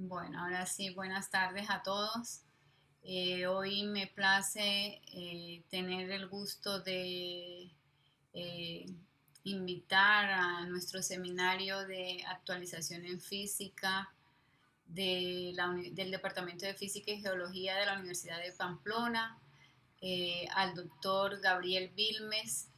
Bueno, ahora sí, buenas tardes a todos. Hoy me place tener el gusto de eh, invitar a nuestro seminario de actualización en física del Departamento de Física y Geología de la Universidad de Pamplona, al doctor Gabriel Vilmes.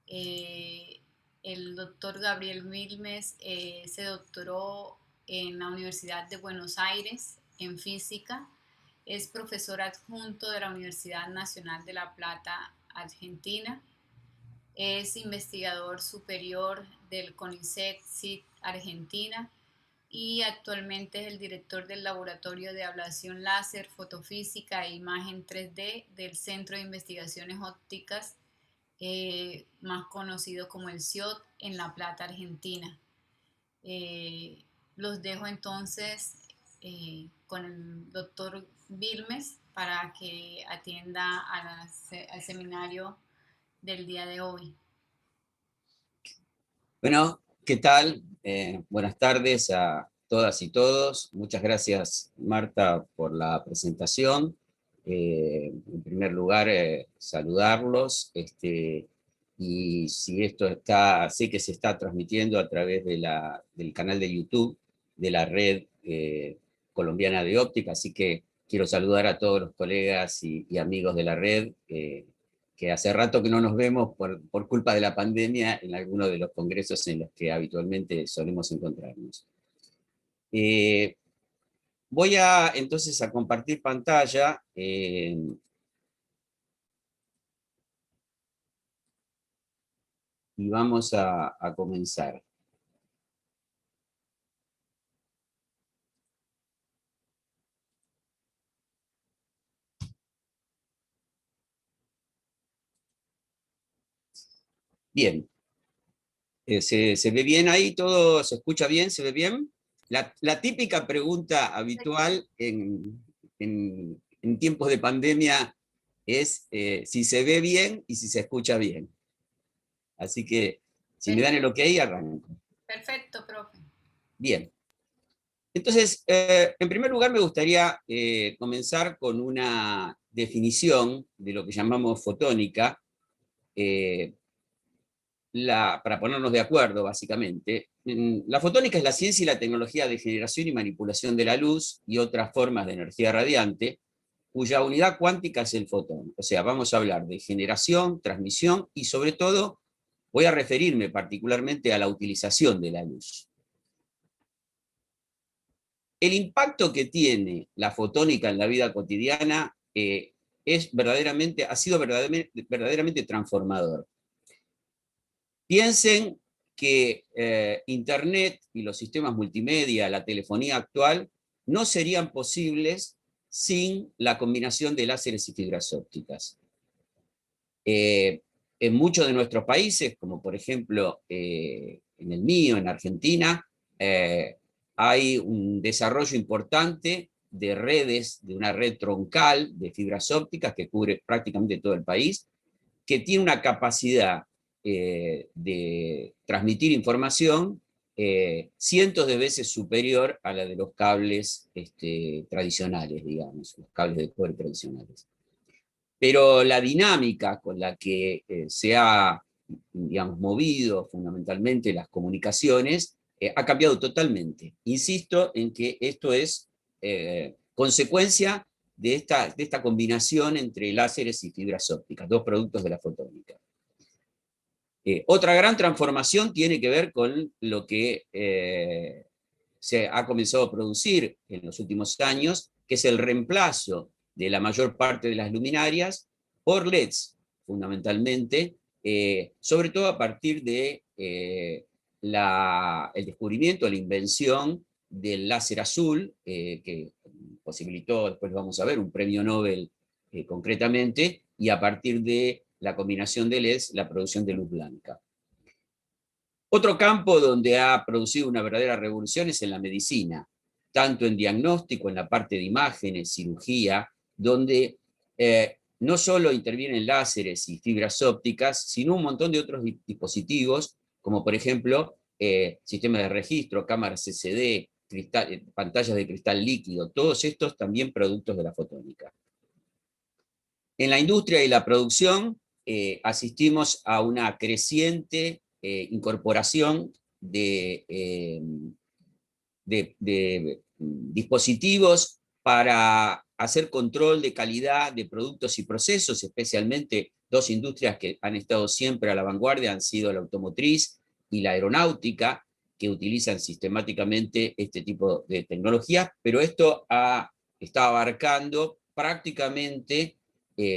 Eh, el doctor Gabriel Vilmes se doctoró en la Universidad de Buenos Aires en física. Es profesor adjunto de la Universidad Nacional de La Plata, Argentina. Es investigador superior del CONICET Argentina y actualmente es el director del Laboratorio de Ablación Láser, Fotofísica e Imagen 3D del Centro de Investigaciones Ópticas, más conocido como el CIOT, en La Plata, Argentina. Eh, los dejo entonces con el doctor Vilmes para que atienda al seminario del día de hoy. Bueno, ¿qué tal? Buenas tardes a todas y todos. Muchas gracias, Marta, por la presentación. En primer lugar, saludarlos. Y si esto está, sé que se está transmitiendo a través del canal de YouTube de la red colombiana de óptica, así que quiero saludar a todos los colegas y amigos de la red. Que hace rato que no nos vemos por culpa de la pandemia en algunos de los congresos en los que habitualmente solemos encontrarnos. Voy entonces a compartir pantalla. Y vamos a comenzar. Bien. ¿Se ve bien ahí? ¿Todo se escucha bien? ¿Se ve bien? La típica pregunta habitual en tiempos de pandemia es si se ve bien y si se escucha bien. Así que, si me dan el ok, arranco. Perfecto, profe. Bien. Entonces, en primer lugar me gustaría comenzar con una definición de lo que llamamos fotónica, para ponernos de acuerdo, básicamente. La fotónica es la ciencia y la tecnología de generación y manipulación de la luz y otras formas de energía radiante, cuya unidad cuántica es el fotón. O sea, vamos a hablar de generación, transmisión y sobre todo voy a referirme particularmente a la utilización de la luz. El impacto que tiene la fotónica en la vida cotidiana ha sido verdaderamente transformador. Piensen que Internet y los sistemas multimedia, la telefonía actual, no serían posibles sin la combinación de láseres y fibras ópticas. En muchos de nuestros países, como por ejemplo en el mío, en Argentina, hay un desarrollo importante de redes, de una red troncal de fibras ópticas que cubre prácticamente todo el país, que tiene una capacidad de transmitir información cientos de veces superior a la de los cables tradicionales, digamos, los cables de cobre tradicionales. Pero la dinámica con la que se ha, digamos, movido fundamentalmente las comunicaciones ha cambiado totalmente. Insisto en que esto es consecuencia de esta combinación entre láseres y fibras ópticas, dos productos de la fotónica. Otra gran transformación tiene que ver con lo que se ha comenzado a producir en los últimos años, que es el reemplazo de la mayor parte de las luminarias por LEDs, fundamentalmente, sobre todo a partir de el descubrimiento, la invención del láser azul, que posibilitó, después lo vamos a ver, un premio Nobel concretamente, y a partir de la combinación de LEDs, la producción de luz blanca. Otro campo donde ha producido una verdadera revolución es en la medicina, tanto en diagnóstico, en la parte de imágenes, cirugía, donde no solo intervienen láseres y fibras ópticas, sino un montón de otros dispositivos, como por ejemplo sistemas de registro, cámaras CCD, pantallas de cristal líquido, todos estos también productos de la fotónica. En la industria y la producción asistimos a una creciente incorporación de dispositivos para hacer control de calidad de productos y procesos, especialmente dos industrias que han estado siempre a la vanguardia han sido la automotriz y la aeronáutica, que utilizan sistemáticamente este tipo de tecnologías, pero esto está abarcando prácticamente,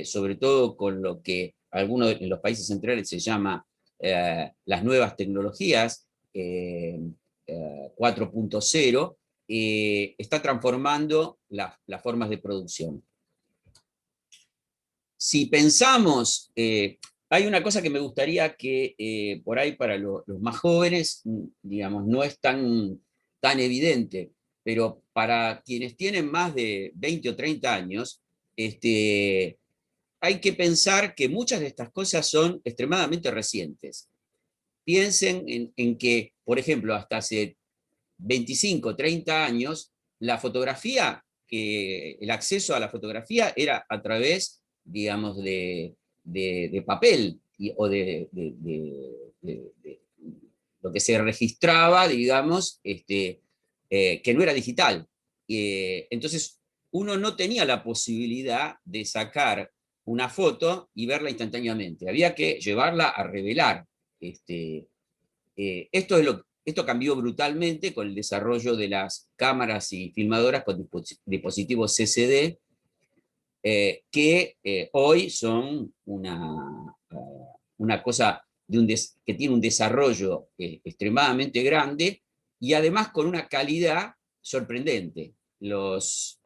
sobre todo con lo que algunos en los países centrales se llama las nuevas tecnologías, 4.0, está transformando las formas de producción. Si pensamos, hay una cosa que me gustaría que por ahí para los más jóvenes, digamos, no es tan evidente, pero para quienes tienen más de 20 o 30 años, hay que pensar que muchas de estas cosas son extremadamente recientes. Piensen en que, por ejemplo, hasta hace 25, 30 años, la fotografía, el acceso a la fotografía era a través, digamos, de papel o de lo que se registraba, digamos, que no era digital. Entonces, uno no tenía la posibilidad de sacar una foto y verla instantáneamente. Había que llevarla a revelar. Esto cambió brutalmente con el desarrollo de las cámaras y filmadoras con dispositivos CCD, que hoy son una cosa que tiene un desarrollo extremadamente grande y además con una calidad sorprendente. Las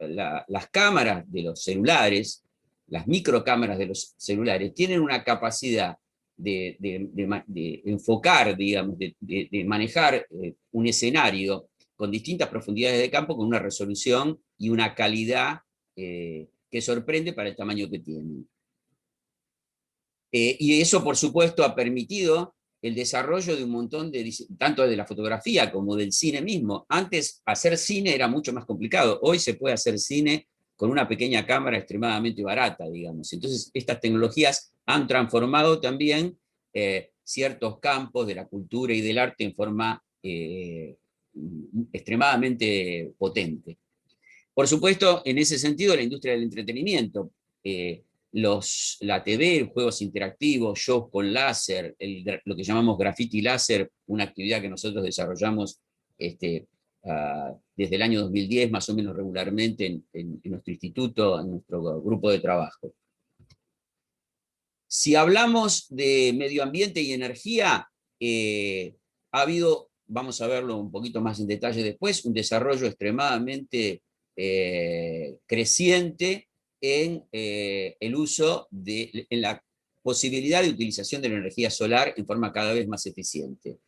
cámaras de los celulares, las microcámaras de los celulares, tienen una capacidad de enfocar, digamos, de manejar un escenario con distintas profundidades de campo, con una resolución y una calidad que sorprende para el tamaño que tienen. Y eso, por supuesto, ha permitido el desarrollo de un montón tanto de la fotografía como del cine mismo. Antes, hacer cine era mucho más complicado. Hoy se puede hacer cine con una pequeña cámara extremadamente barata, digamos. Entonces, estas tecnologías han transformado también ciertos campos de la cultura y del arte en forma extremadamente potente. Por supuesto, en ese sentido, la industria del entretenimiento, la TV, juegos interactivos, shows con láser, lo que llamamos graffiti láser, una actividad que nosotros desarrollamos desde el año 2010, más o menos regularmente, en nuestro instituto, en nuestro grupo de trabajo. Si hablamos de medio ambiente y energía, ha habido, vamos a verlo un poquito más en detalle después, un desarrollo extremadamente creciente en el uso en la posibilidad de utilización de la energía solar en forma cada vez más eficiente.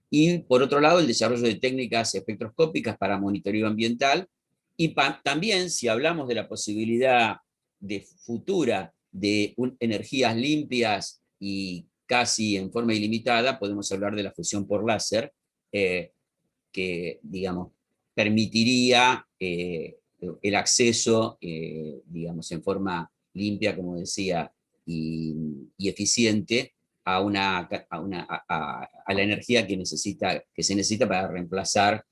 Y por otro lado, el desarrollo de técnicas espectroscópicas para monitoreo ambiental, y también si hablamos de la posibilidad de futura de energías limpias y casi en forma ilimitada, podemos hablar de la fusión por láser, que, digamos, permitiría el acceso, digamos, en forma limpia, como decía, y eficiente a la energía que se necesita para reemplazar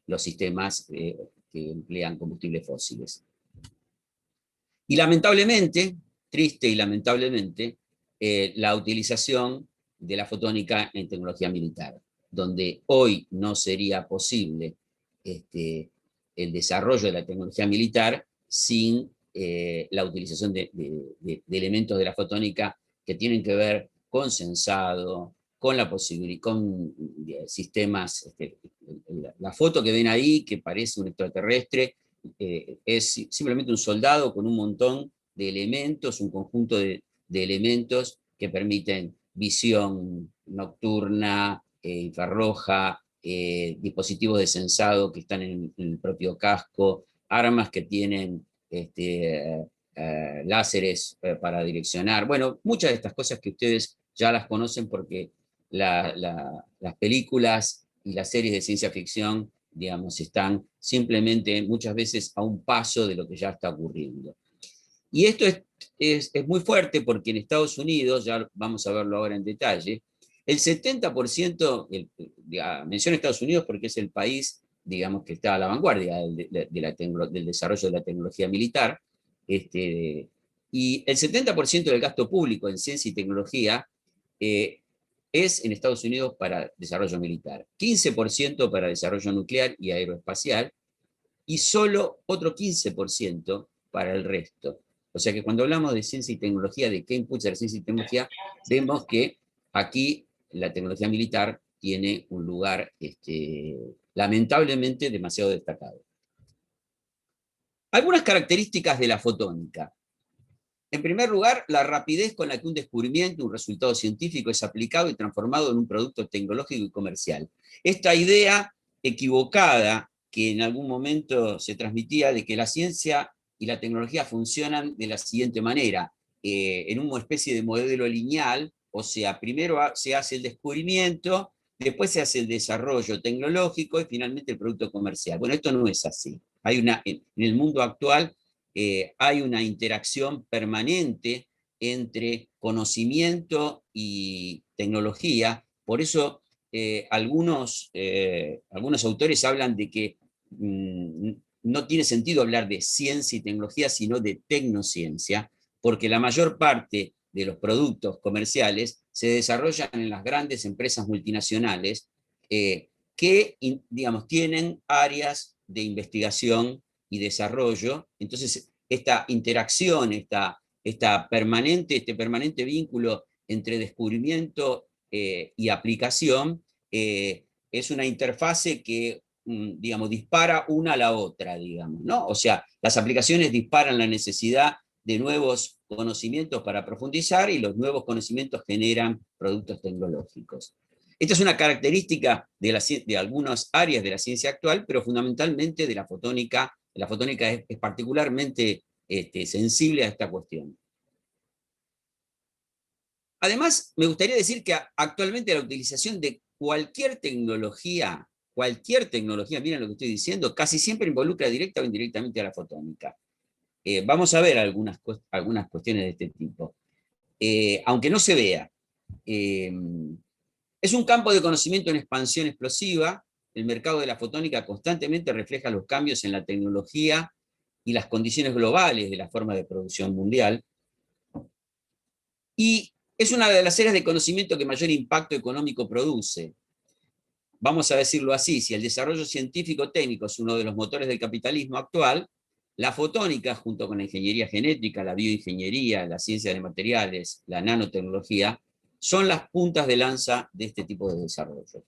los sistemas que emplean combustibles fósiles. Y lamentablemente, triste y lamentablemente, la utilización de la fotónica en tecnología militar, donde hoy no sería posible el desarrollo de la tecnología militar sin la utilización de elementos de la fotónica que tienen que ver con sensado, con la posibilidad, con sistemas, la foto que ven ahí, que parece un extraterrestre, es simplemente un soldado con un montón de elementos, un conjunto de elementos que permiten visión nocturna, infrarroja, dispositivos de sensado que están en el propio casco, armas que tienen láseres para direccionar. Bueno, muchas de estas cosas que ustedes ya las conocen porque las películas y las series de ciencia ficción digamos, están simplemente muchas veces a un paso de lo que ya está ocurriendo. Y esto es muy fuerte porque en Estados Unidos, ya vamos a verlo ahora en detalle, el 70%, menciono Estados Unidos porque es el país, digamos, que está a la vanguardia del desarrollo de la tecnología militar, y el 70% del gasto público en ciencia y tecnología es en Estados Unidos para desarrollo militar, 15% para desarrollo nuclear y aeroespacial, y solo otro 15% para el resto. O sea que cuando hablamos de ciencia y tecnología, de qué impulsa la ciencia y tecnología, vemos que aquí la tecnología militar tiene un lugar lamentablemente demasiado destacado. Algunas características de la fotónica. En primer lugar, la rapidez con la que un descubrimiento, un resultado científico es aplicado y transformado en un producto tecnológico y comercial. Esta idea equivocada que en algún momento se transmitía de que la ciencia y la tecnología funcionan de la siguiente manera, en una especie de modelo lineal, o sea, primero se hace el descubrimiento, después se hace el desarrollo tecnológico y finalmente el producto comercial. Bueno, esto no es así. En el mundo actual hay una interacción permanente entre conocimiento y tecnología. Por eso algunos autores hablan de que no tiene sentido hablar de ciencia y tecnología, sino de tecnociencia, porque la mayor parte de los productos comerciales se desarrollan en las grandes empresas multinacionales que, digamos, tienen áreas de investigación y desarrollo. Entonces, esta interacción, este permanente vínculo entre descubrimiento y aplicación, es una interfase que, digamos, dispara una a la otra, digamos, ¿no? O sea, las aplicaciones disparan la necesidad de nuevos conocimientos para profundizar y los nuevos conocimientos generan productos tecnológicos. Esta es una característica de algunas áreas de la ciencia actual, pero fundamentalmente de la fotónica. La fotónica es particularmente sensible a esta cuestión. Además, me gustaría decir que actualmente la utilización de cualquier tecnología, miren lo que estoy diciendo, casi siempre involucra directa o indirectamente a la fotónica. Vamos a ver algunas cuestiones de este tipo. Aunque no se vea, es un campo de conocimiento en expansión explosiva. El mercado de la fotónica constantemente refleja los cambios en la tecnología y las condiciones globales de la forma de producción mundial. Y es una de las áreas de conocimiento que mayor impacto económico produce. Vamos a decirlo así, si el desarrollo científico-técnico es uno de los motores del capitalismo actual, la fotónica, junto con la ingeniería genética, la bioingeniería, la ciencia de materiales, la nanotecnología, son las puntas de lanza de este tipo de desarrollo.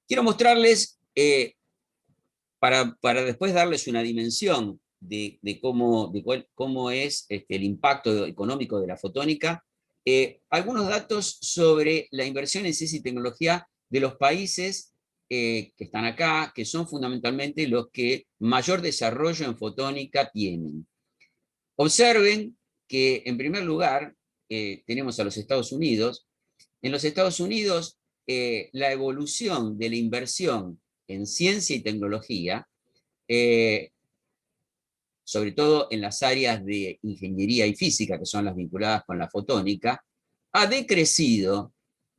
Quiero mostrarles, para después darles una dimensión de cómo es el impacto económico de la fotónica, algunos datos sobre la inversión en ciencia y tecnología de los países que están acá, que son fundamentalmente los que mayor desarrollo en fotónica tienen. Observen que, en primer lugar, tenemos a los Estados Unidos. En los Estados Unidos, la evolución de la inversión en ciencia y tecnología, sobre todo en las áreas de ingeniería y física, que son las vinculadas con la fotónica, ha decrecido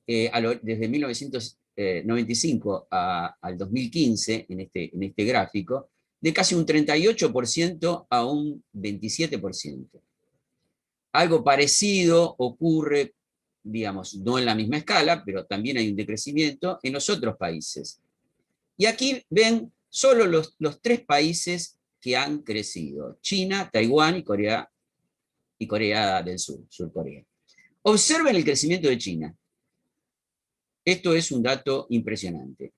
desde 1995 al 2015, en este gráfico, de casi un 38% a un 27%. Algo parecido ocurre, digamos, no en la misma escala, pero también hay un decrecimiento en los otros países. Y aquí ven solo los 3 países que han crecido: China, Taiwán y Corea del Sur, Surcorea. Observen el crecimiento de China. Esto es un dato impresionante.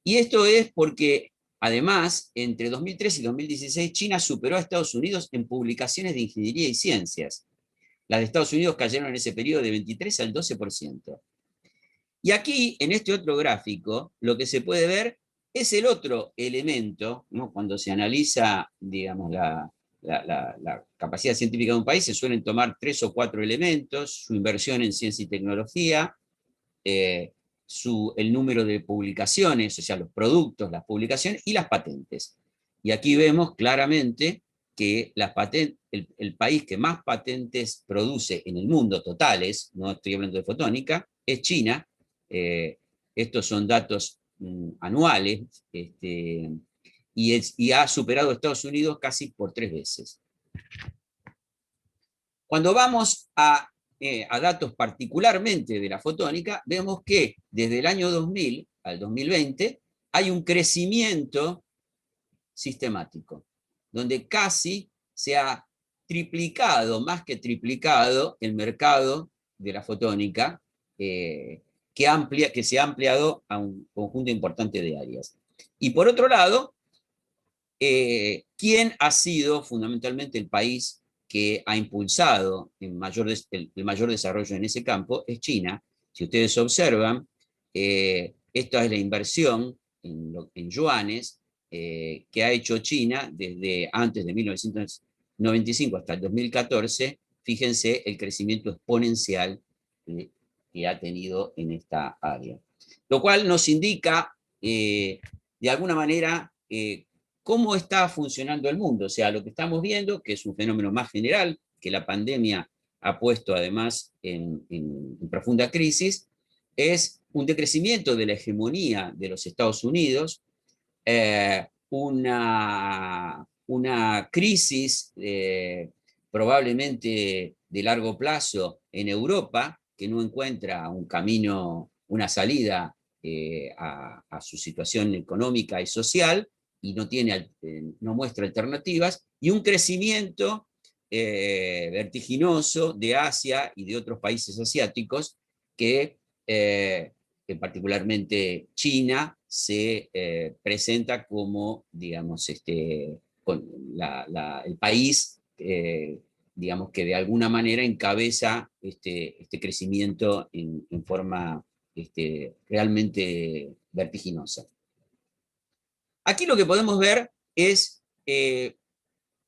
Y esto es porque, además, entre 2003 y 2016, China superó a Estados Unidos en publicaciones de ingeniería y ciencias. Las de Estados Unidos cayeron en ese periodo de 23 al 12%. Y aquí, en este otro gráfico, lo que se puede ver es el otro elemento, ¿no? Cuando se analiza, digamos, la capacidad científica de un país, se suelen tomar 3 o 4 elementos: su inversión en ciencia y tecnología, el número de publicaciones, o sea, los productos, las publicaciones y las patentes. Y aquí vemos claramente que el país que más patentes produce en el mundo totales, no estoy hablando de fotónica, es China. Estos son datos anuales, y ha superado a Estados Unidos casi por 3 veces. Cuando vamos a datos particularmente de la fotónica, vemos que desde el año 2000 al 2020 hay un crecimiento sistemático, donde casi se ha triplicado, más que triplicado, el mercado de la fotónica, que se ha ampliado a un conjunto importante de áreas. Y por otro lado, ¿quién ha sido fundamentalmente el país que ha impulsado el mayor desarrollo en ese campo? Es China. Si ustedes observan, esta es la inversión en yuanes que ha hecho China desde antes de 1995 hasta el 2014. Fíjense el crecimiento exponencial que ha tenido en esta área. Lo cual nos indica, de alguna manera, cómo está funcionando el mundo. O sea, lo que estamos viendo, que es un fenómeno más general, que la pandemia ha puesto además en profunda crisis, es un decrecimiento de la hegemonía de los Estados Unidos, una crisis probablemente de largo plazo en Europa, que no encuentra un camino, una salida a su situación económica y social, y no muestra alternativas, y un crecimiento vertiginoso de Asia y de otros países asiáticos que particularmente China se presenta como, digamos, el país, digamos, que de alguna manera encabeza este crecimiento en forma realmente vertiginosa. Aquí lo que podemos ver es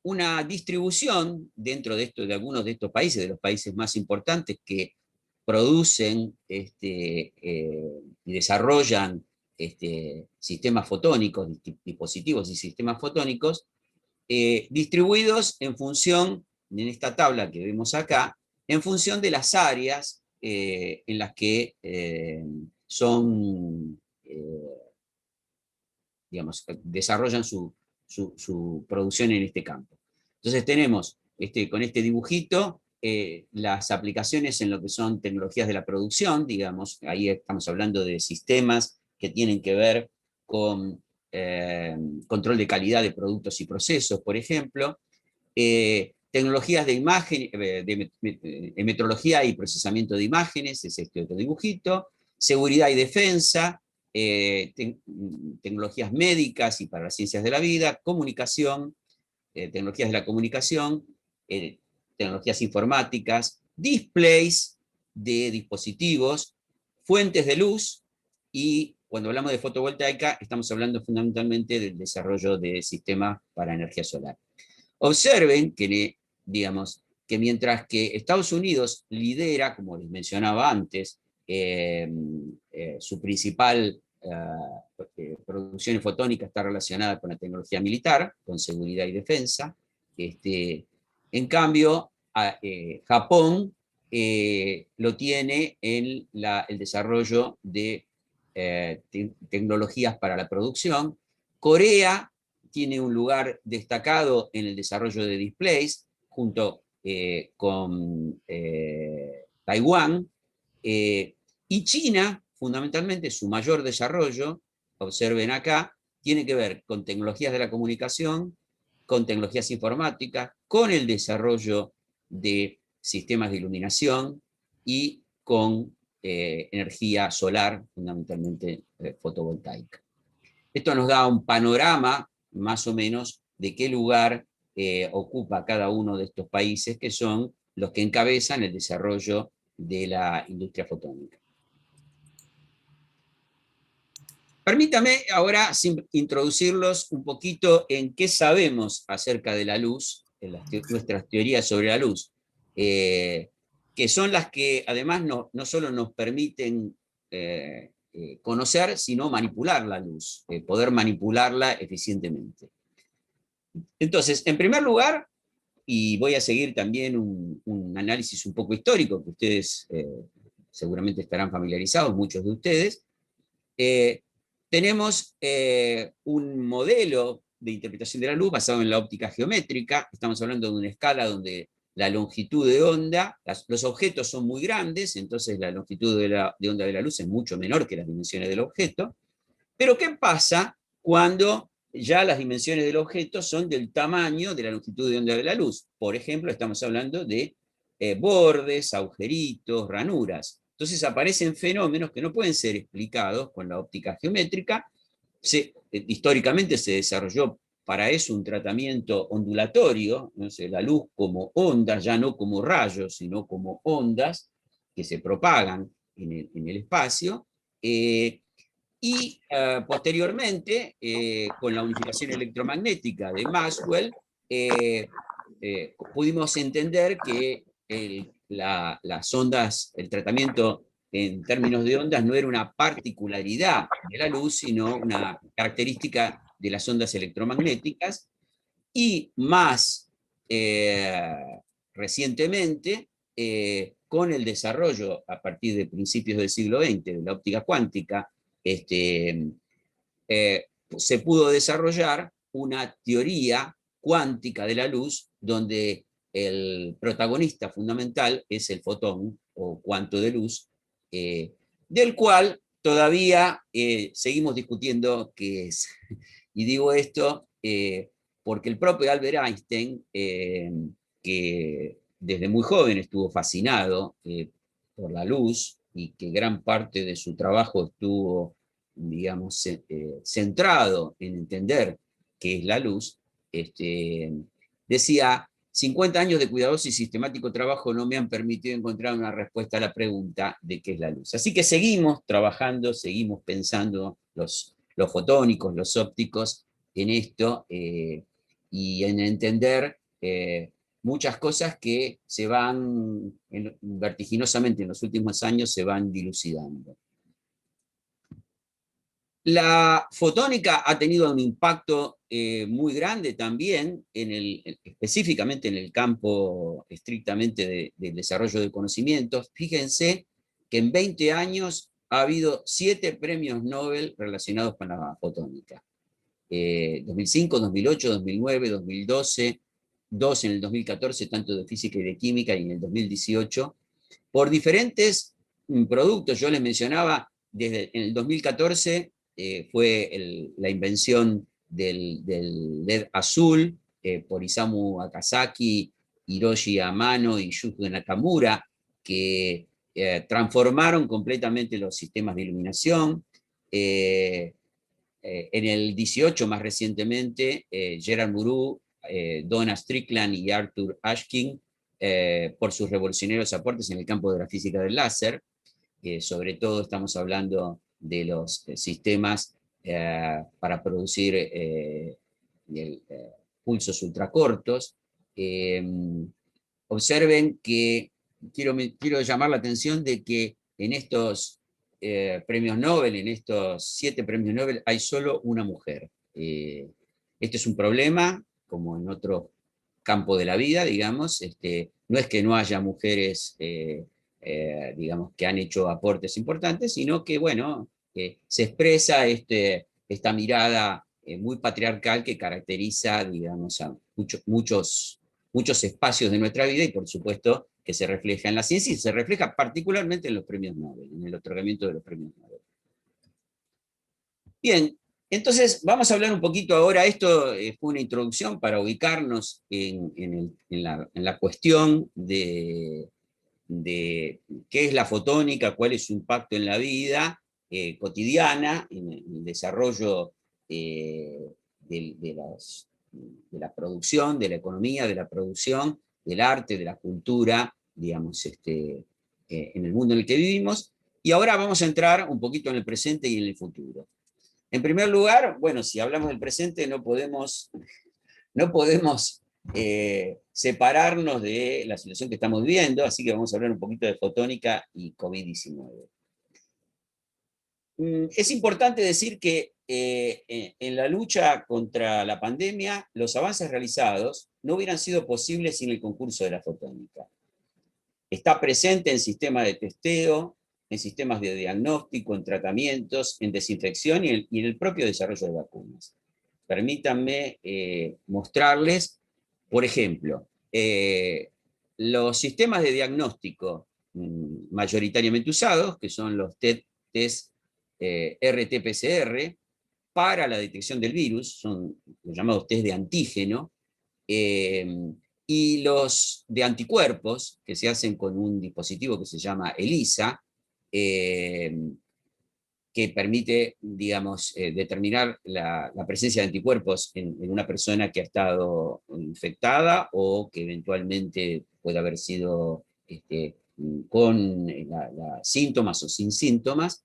una distribución dentro de algunos de estos países, de los países más importantes que producen y desarrollan sistemas fotónicos, dispositivos y sistemas fotónicos, distribuidos en función, en esta tabla que vemos acá, en función de las áreas en las que desarrollan su producción en este campo. Entonces tenemos con este dibujito las aplicaciones en lo que son tecnologías de la producción, digamos, ahí estamos hablando de sistemas que tienen que ver con control de calidad de productos y procesos, por ejemplo, tecnologías de imagen, de metrología y procesamiento de imágenes, es este otro dibujito, seguridad y defensa, tecnologías médicas y para las ciencias de la vida, comunicación, tecnologías de la comunicación, tecnologías informáticas, displays de dispositivos, fuentes de luz, y cuando hablamos de fotovoltaica estamos hablando fundamentalmente del desarrollo de sistemas para energía solar. Observen que, digamos, que mientras que Estados Unidos lidera, como les mencionaba antes, su principal producción fotónica está relacionada con la tecnología militar, con seguridad y defensa. En cambio, Japón lo tiene en el desarrollo de tecnologías para la producción. Corea tiene un lugar destacado en el desarrollo de displays, junto con Taiwán, y China, fundamentalmente, su mayor desarrollo, observen acá, tiene que ver con tecnologías de la comunicación, con tecnologías informáticas, con el desarrollo de sistemas de iluminación y con energía solar, fundamentalmente fotovoltaica. Esto nos da un panorama, más o menos, de qué lugar ocupa cada uno de estos países, que son los que encabezan el desarrollo de la industria fotónica. Permítame ahora introducirlos un poquito en qué sabemos acerca de la luz, en nuestras teorías sobre la luz, que son las que además no solo nos permiten conocer, sino manipular la luz, poder manipularla eficientemente. Entonces, en primer lugar, y voy a seguir también un análisis un poco histórico, que ustedes seguramente estarán familiarizados, muchos de ustedes, tenemos un modelo de interpretación de la luz basado en la óptica geométrica. Estamos hablando de una escala donde la longitud de onda, los objetos son muy grandes, entonces la longitud de onda de la luz es mucho menor que las dimensiones del objeto. Pero ¿qué pasa cuando ya las dimensiones del objeto son del tamaño de la longitud de onda de la luz? Por ejemplo, estamos hablando de bordes, agujeritos, ranuras. Entonces aparecen fenómenos que no pueden ser explicados con la óptica geométrica. Históricamente se desarrolló para eso un tratamiento ondulatorio, ¿no? La luz como ondas, ya no como rayos, sino como ondas que se propagan en el espacio. Y posteriormente, con la unificación electromagnética de Maxwell, pudimos entender que las ondas, el tratamiento en términos de ondas no era una particularidad de la luz, sino una característica de las ondas electromagnéticas. Y más recientemente, con el desarrollo a partir de principios del siglo XX de la óptica cuántica, se pudo desarrollar una teoría cuántica de la luz donde el protagonista fundamental es el fotón o cuanto de luz, del cual todavía seguimos discutiendo qué es. Y digo esto porque el propio Albert Einstein, que desde muy joven estuvo fascinado por la luz y que gran parte de su trabajo estuvo, digamos, centrado en entender qué es la luz, decía: 50 años de cuidadoso y sistemático trabajo no me han permitido encontrar una respuesta a la pregunta de qué es la luz. Así que seguimos trabajando, seguimos pensando los fotónicos, los ópticos, en esto y en entender muchas cosas que se van vertiginosamente en los últimos años se van dilucidando. La fotónica ha tenido un impacto muy grande también, específicamente en el campo estrictamente del desarrollo de conocimientos. Fíjense que en 20 años ha habido 7 premios Nobel relacionados con la fotónica. 2005, 2008, 2009, 2012, 2 en el 2014, tanto de física y de química, y en el 2018, por diferentes productos. Yo les mencionaba, en el 2014 fue la invención del LED azul por Isamu Akazaki, Hiroshi Amano y Yusuke Nakamura, que transformaron completamente los sistemas de iluminación. En el 18, más recientemente, Gerard Mourou, Donna Strickland y Arthur Ashkin, por sus revolucionarios aportes en el campo de la física del láser. Sobre todo estamos hablando de los sistemas para producir pulsos ultracortos. Observen que quiero llamar la atención de que en estos premios Nobel, en estos 7 premios Nobel, hay solo una mujer. Este es un problema, como en otro campo de la vida, digamos. No es que no haya mujeres, digamos, que han hecho aportes importantes, sino que, bueno, se expresa esta mirada muy patriarcal que caracteriza, digamos, a muchos espacios de nuestra vida, y por supuesto que se refleja en la ciencia y se refleja particularmente en los premios Nobel, en el otorgamiento de los premios Nobel. Bien, entonces vamos a hablar un poquito ahora. Esto fue una introducción para ubicarnos en la cuestión de qué es la fotónica, cuál es su impacto en la vida cotidiana, en el desarrollo de la producción, de la economía, de la producción, del arte, de la cultura, digamos, en el mundo en el que vivimos. Y ahora vamos a entrar un poquito en el presente y en el futuro. En primer lugar, bueno, si hablamos del presente no podemos separarnos de la situación que estamos viviendo, así que vamos a hablar un poquito de fotónica y COVID-19. Es importante decir que en la lucha contra la pandemia, los avances realizados no hubieran sido posibles sin el concurso de la fotónica. Está presente en sistemas de testeo, en sistemas de diagnóstico, en tratamientos, en desinfección y en el propio desarrollo de vacunas. Permítanme mostrarles, por ejemplo, los sistemas de diagnóstico mayoritariamente usados, que son los test RT-PCR, para la detección del virus, son los llamados test de antígeno, y los de anticuerpos, que se hacen con un dispositivo que se llama ELISA, que permite, digamos, determinar la presencia de anticuerpos en una persona que ha estado infectada o que eventualmente puede haber sido con síntomas o sin síntomas.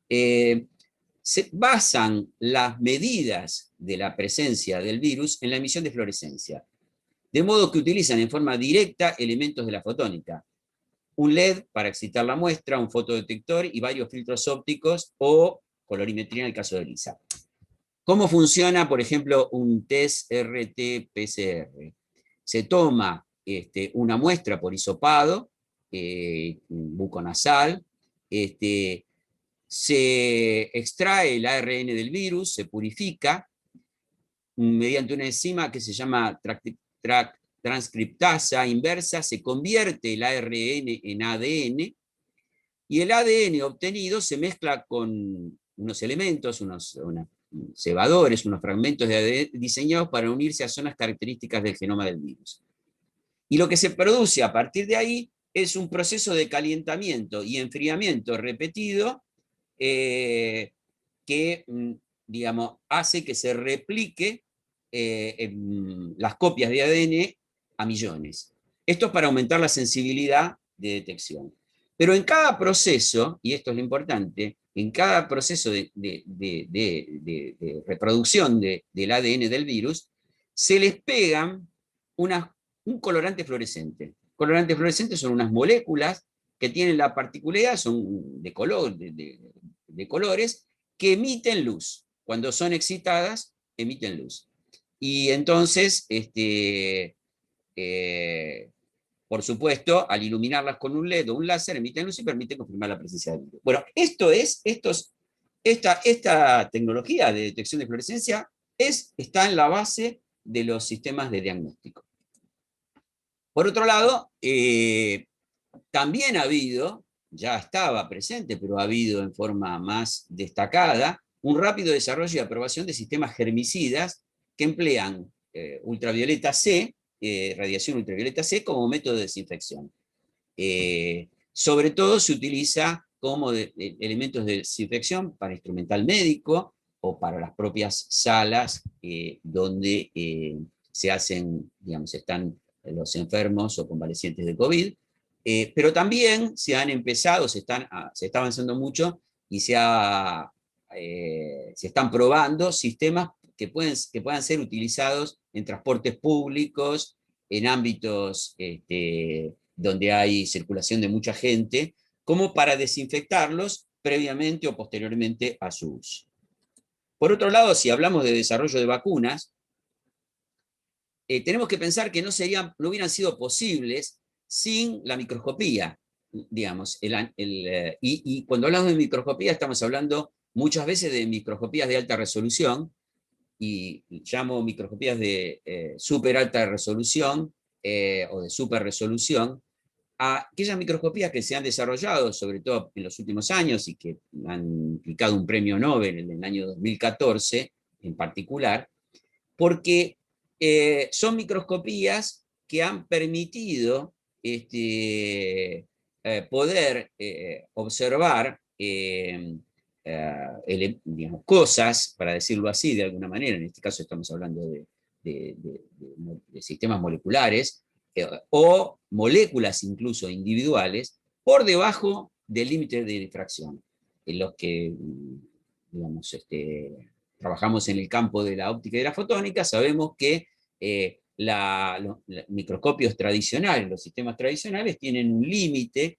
Se basan las medidas de la presencia del virus en la emisión de fluorescencia, de modo que utilizan en forma directa elementos de la fotónica. Un LED para excitar la muestra, un fotodetector y varios filtros ópticos o colorimetría en el caso de ELISA. ¿Cómo funciona, por ejemplo, un test RT-PCR? Se toma una muestra por hisopado, buconasal, se extrae el ARN del virus, se purifica mediante una enzima que se llama transcriptasa inversa, se convierte el ARN en ADN, y el ADN obtenido se mezcla con unos elementos, unos cebadores, unos fragmentos de ADN diseñados para unirse a zonas características del genoma del virus. Y lo que se produce a partir de ahí es un proceso de calentamiento y enfriamiento repetido que, digamos, hace que se replique las copias de ADN a millones. Esto es para aumentar la sensibilidad de detección. Pero en cada proceso, y esto es lo importante, en cada proceso de reproducción del ADN del virus, se les pegan un colorante fluorescente. Colorantes fluorescentes son unas moléculas que tienen la particularidad, son de colores, que emiten luz. Cuando son excitadas, emiten luz. Y entonces, por supuesto, al iluminarlas con un LED o un láser, emiten luz y permiten confirmar la presencia del virus. Bueno, esta tecnología de detección de fluorescencia está en la base de los sistemas de diagnóstico. Por otro lado, también ha habido, ya estaba presente, pero ha habido en forma más destacada, un rápido desarrollo y aprobación de sistemas germicidas que emplean ultravioleta C, radiación ultravioleta C, como método de desinfección. Sobre todo se utiliza como elementos de desinfección para instrumental médico o para las propias salas donde se hacen, digamos, están los enfermos o convalecientes de COVID, pero también se han empezado, se está avanzando mucho y se están probando sistemas que puedan ser utilizados en transportes públicos, en ámbitos donde hay circulación de mucha gente, como para desinfectarlos previamente o posteriormente a su uso. Por otro lado, si hablamos de desarrollo de vacunas, tenemos que pensar que no hubieran sido posibles sin la microscopía, digamos. Y cuando hablamos de microscopía estamos hablando muchas veces de microscopías de alta resolución, y llamo microscopías de super alta resolución o de super resolución, a aquellas microscopías que se han desarrollado, sobre todo en los últimos años, y que han implicado un premio Nobel en el año 2014 en particular, porque son microscopías que han permitido poder observar digamos, cosas, para decirlo así de alguna manera, en este caso estamos hablando de sistemas moleculares, o moléculas incluso individuales, por debajo del límite de difracción, en los que, digamos, trabajamos en el campo de la óptica y de la fotónica, sabemos que los microscopios tradicionales, los sistemas tradicionales, tienen un límite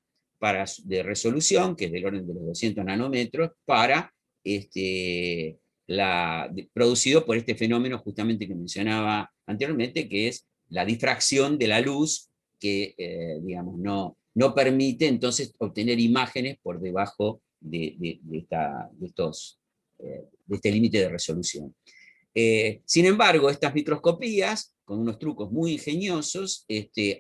de resolución, que es del orden de los 200 nanómetros, para producido por este fenómeno justamente que mencionaba anteriormente, que es la difracción de la luz, que digamos, no permite entonces obtener imágenes por debajo de este límite de resolución. Sin embargo, estas microscopías, con unos trucos muy ingeniosos,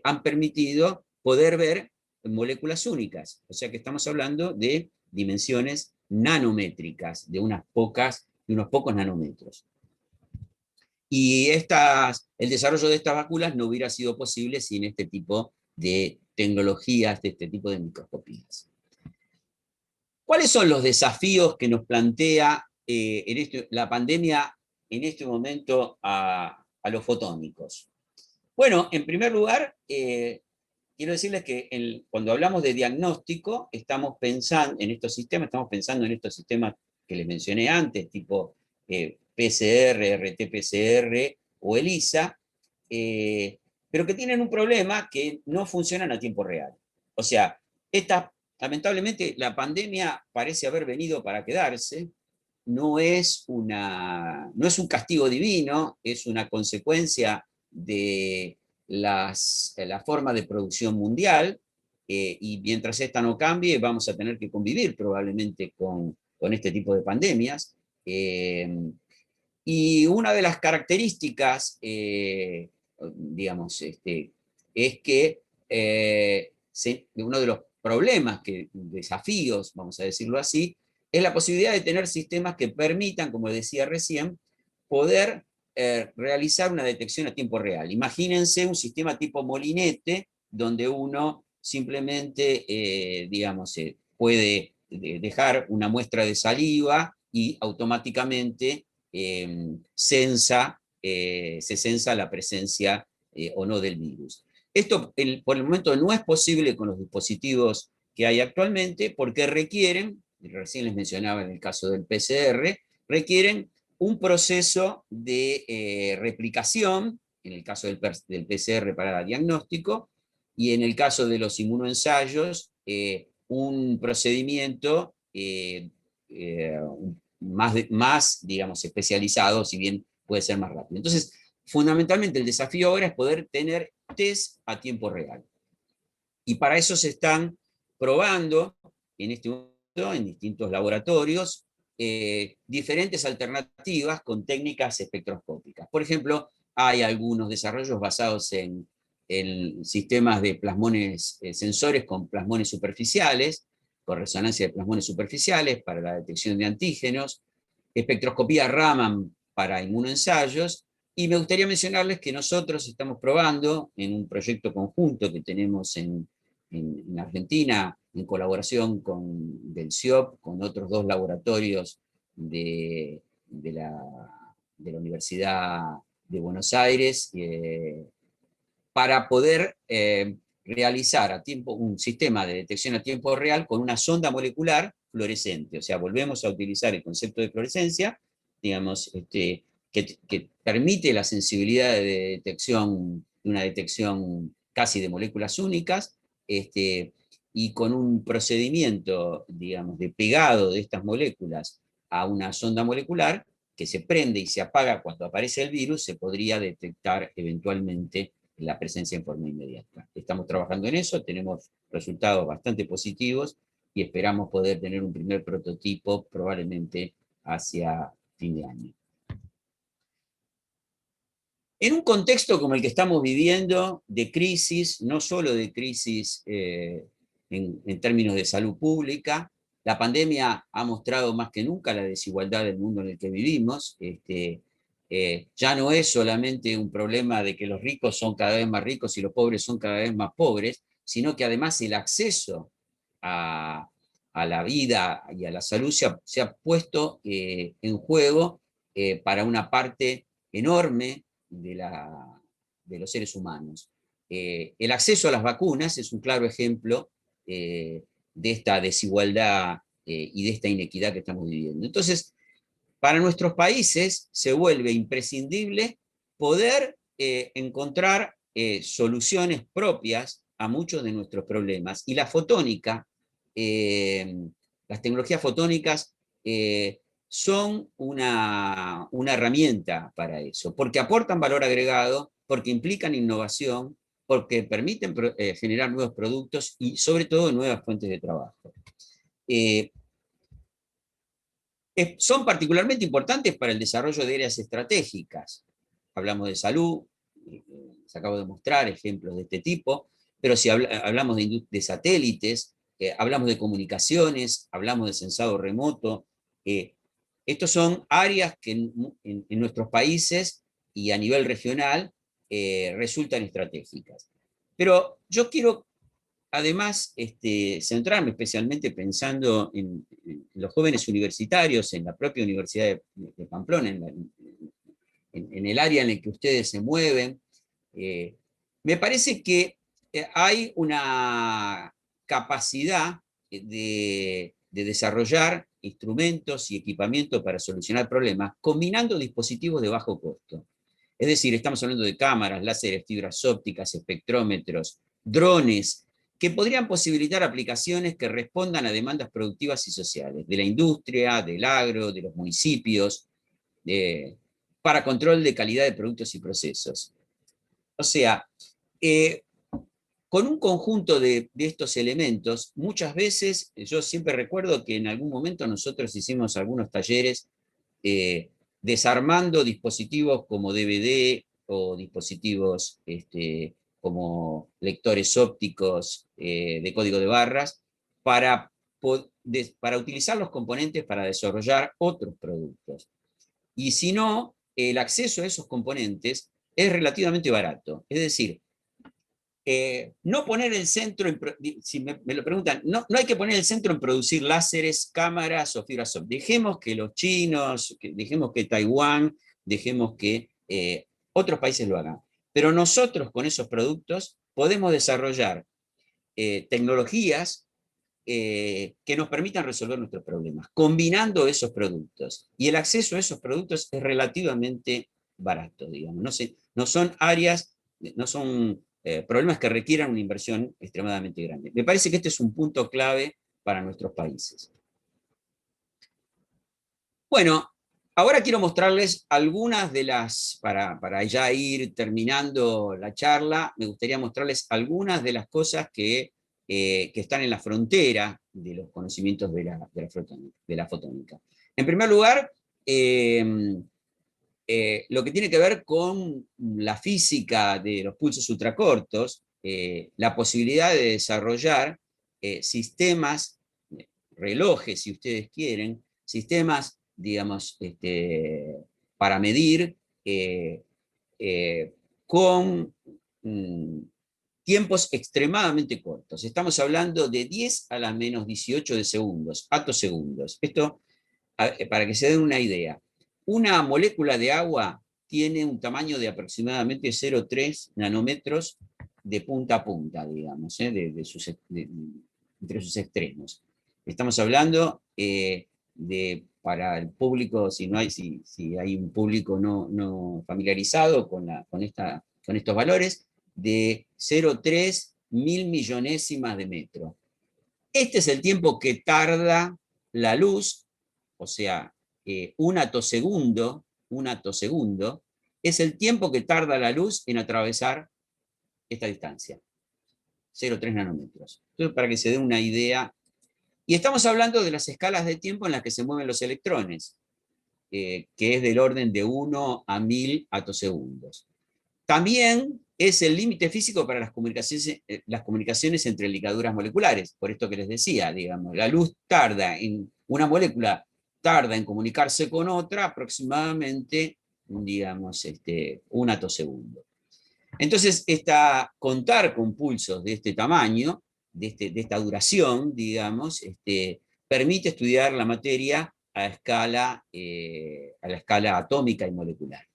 han permitido poder ver moléculas únicas. O sea que estamos hablando de dimensiones nanométricas, de unos pocos nanómetros. Y el desarrollo de estas vacunas no hubiera sido posible sin este tipo de tecnologías, de este tipo de microscopías. ¿Cuáles son los desafíos que nos plantea la pandemia en este momento a los fotónicos? Bueno, en primer lugar, quiero decirles que cuando hablamos de diagnóstico, estamos pensando en estos sistemas que les mencioné antes, tipo PCR, RT-PCR o ELISA, pero que tienen un problema que no funcionan a tiempo real. O sea, lamentablemente la pandemia parece haber venido para quedarse, no es un castigo divino, es una consecuencia de la forma de producción mundial, y mientras esta no cambie vamos a tener que convivir probablemente con este tipo de pandemias. Y una de las características, digamos, es que uno de los problemas, desafíos, vamos a decirlo así, es la posibilidad de tener sistemas que permitan, como decía recién, poder realizar una detección a tiempo real. Imagínense un sistema tipo molinete, donde uno simplemente, digamos, puede dejar una muestra de saliva y automáticamente se censa la presencia o no del virus. Esto por el momento no es posible con los dispositivos que hay actualmente porque requieren, recién les mencionaba en el caso del PCR, requieren un proceso de replicación, en el caso del PCR para diagnóstico, y en el caso de los inmunoensayos, un procedimiento más, digamos, especializado, si bien puede ser más rápido. Entonces, fundamentalmente el desafío ahora es poder tener test a tiempo real. Y para eso se están probando en este momento en distintos laboratorios diferentes alternativas con técnicas espectroscópicas. Por ejemplo, hay algunos desarrollos basados en sistemas de plasmones, sensores con plasmones superficiales, con resonancia de plasmones superficiales para la detección de antígenos, espectroscopía Raman para inmunoensayos, y me gustaría mencionarles que nosotros estamos probando en un proyecto conjunto que tenemos en Argentina, en colaboración del CIOP, con otros dos laboratorios de la Universidad de Buenos Aires, para poder realizar un sistema de detección a tiempo real con una sonda molecular fluorescente. O sea, volvemos a utilizar el concepto de fluorescencia, digamos, que permite la sensibilidad de detección, de una detección casi de moléculas únicas, y con un procedimiento, digamos, de pegado de estas moléculas a una sonda molecular que se prende y se apaga cuando aparece el virus, se podría detectar eventualmente la presencia en forma inmediata. Estamos trabajando en eso, tenemos resultados bastante positivos y esperamos poder tener un primer prototipo probablemente hacia fin de año. En un contexto como el que estamos viviendo, de crisis, no solo de crisis en términos de salud pública, la pandemia ha mostrado más que nunca la desigualdad del mundo en el que vivimos. Ya no es solamente un problema de que los ricos son cada vez más ricos y los pobres son cada vez más pobres, sino que además el acceso a la vida y a la salud se ha puesto en juego para una parte enorme de los seres humanos. El acceso a las vacunas es un claro ejemplo de esta desigualdad y de esta inequidad que estamos viviendo. Entonces, para nuestros países se vuelve imprescindible poder encontrar soluciones propias a muchos de nuestros problemas. Y la fotónica, las tecnologías fotónicas son una herramienta para eso, porque aportan valor agregado, porque implican innovación, porque permiten generar nuevos productos y sobre todo nuevas fuentes de trabajo. Son particularmente importantes para el desarrollo de áreas estratégicas. Hablamos de salud, se acabo de mostrar ejemplos de este tipo, pero si hablamos de satélites, hablamos de comunicaciones, hablamos de sensado remoto, estos son áreas que en nuestros países y a nivel regional resultan estratégicas. Pero yo quiero además centrarme especialmente pensando en los jóvenes universitarios, en la propia Universidad de Pamplona, en el área en el que ustedes se mueven. Me parece que hay una capacidad de desarrollar instrumentos y equipamiento para solucionar problemas, combinando dispositivos de bajo costo. Es decir, estamos hablando de cámaras, láseres, fibras ópticas, espectrómetros, drones, que podrían posibilitar aplicaciones que respondan a demandas productivas y sociales, de la industria, del agro, de los municipios, para control de calidad de productos y procesos. O sea, con un conjunto de estos elementos, muchas veces, yo siempre recuerdo que en algún momento nosotros hicimos algunos talleres desarmando dispositivos como DVD o dispositivos como lectores ópticos de código de barras para utilizar los componentes para desarrollar otros productos. Y si no, el acceso a esos componentes es relativamente barato. Es decir, no poner el centro, si me lo preguntan, no hay que poner el centro en producir láseres, cámaras o fibras ópticas. Dejemos que los chinos, dejemos que Taiwán, dejemos que otros países lo hagan. Pero nosotros con esos productos podemos desarrollar tecnologías que nos permitan resolver nuestros problemas, combinando esos productos. Y el acceso a esos productos es relativamente barato, digamos. No son áreas, no son problemas que requieran una inversión extremadamente grande. Me parece que este es un punto clave para nuestros países. Bueno, ahora quiero mostrarles algunas de las, para ya ir terminando la charla, me gustaría mostrarles algunas de las cosas que están en la frontera de los conocimientos de la fotónica. En primer lugar, lo que tiene que ver con la física de los pulsos ultracortos, la posibilidad de desarrollar sistemas, relojes si ustedes quieren, sistemas, digamos, para medir con tiempos extremadamente cortos. Estamos hablando de 10 a la menos 18 de segundos, atosegundos. Esto, para que se den una idea. Una molécula de agua tiene un tamaño de aproximadamente 0,3 nanómetros de punta a punta, digamos, entre sus extremos. Estamos hablando para el público, si hay un público no familiarizado con estos valores, de 0,3 mil millonésimas de metro. Este es el tiempo que tarda la luz, o sea, un atosegundo es el tiempo que tarda la luz en atravesar esta distancia, 0,3 nanómetros. Entonces, para que se dé una idea. Y estamos hablando de las escalas de tiempo en las que se mueven los electrones, que es del orden de 1 a 1000 atosegundos. También es el límite físico para las comunicaciones entre ligaduras moleculares, por esto que les decía, digamos, la luz una molécula tarda en comunicarse con otra aproximadamente, digamos, un atosegundo. Entonces, contar con pulsos de este tamaño, de esta duración, digamos, permite estudiar la materia a la escala atómica y molecular.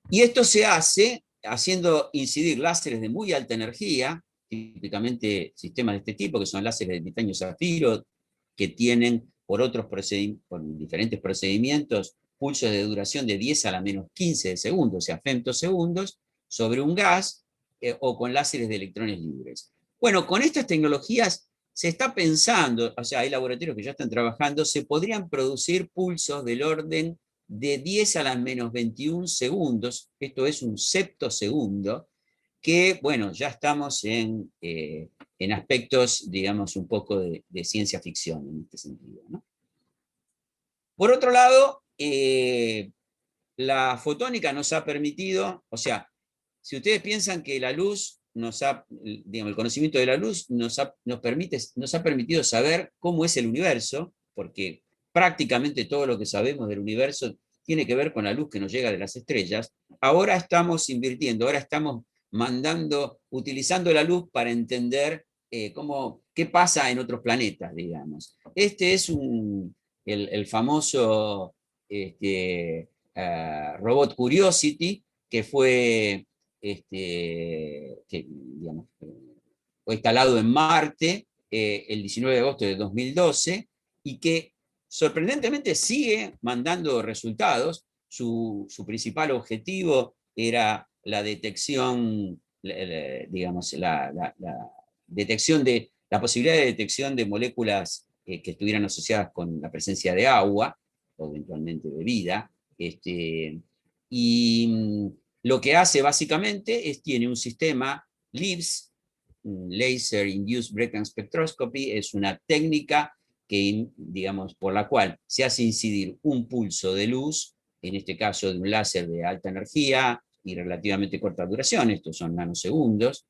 Y esto se hace haciendo incidir láseres de muy alta energía, típicamente sistemas de este tipo, que son láseres de titanio zafiro, que tienen por diferentes procedimientos pulsos de duración de 10 a la menos 15 de segundos, o sea, femtosegundos, sobre un gas o con láseres de electrones libres. Bueno, con estas tecnologías se está pensando, o sea, hay laboratorios que ya están trabajando, se podrían producir pulsos del orden de 10 a la menos 21 segundos, esto es un septosegundo, que, bueno, ya estamos en aspectos, digamos, un poco de ciencia ficción en este sentido, ¿no? Por otro lado, la fotónica nos ha permitido, o sea, si ustedes piensan que la luz digamos, el conocimiento de la luz nos ha permitido saber cómo es el universo, porque prácticamente todo lo que sabemos del universo tiene que ver con la luz que nos llega de las estrellas. Ahora estamos invirtiendo, ahora estamos utilizando la luz para entender qué pasa en otros planetas, digamos. Este es el famoso robot Curiosity, que fue digamos, fue instalado en Marte el 19 de agosto de 2012 y que sorprendentemente sigue mandando resultados. Su principal objetivo era la detección, digamos, la detección la posibilidad de detección de moléculas que estuvieran asociadas con la presencia de agua o eventualmente de vida. Y lo que hace básicamente tiene un sistema LIBS, Laser Induced Breakdown Spectroscopy, es una técnica que, digamos, por la cual se hace incidir un pulso de luz, en este caso de un láser de alta energía y relativamente corta duración, estos son nanosegundos,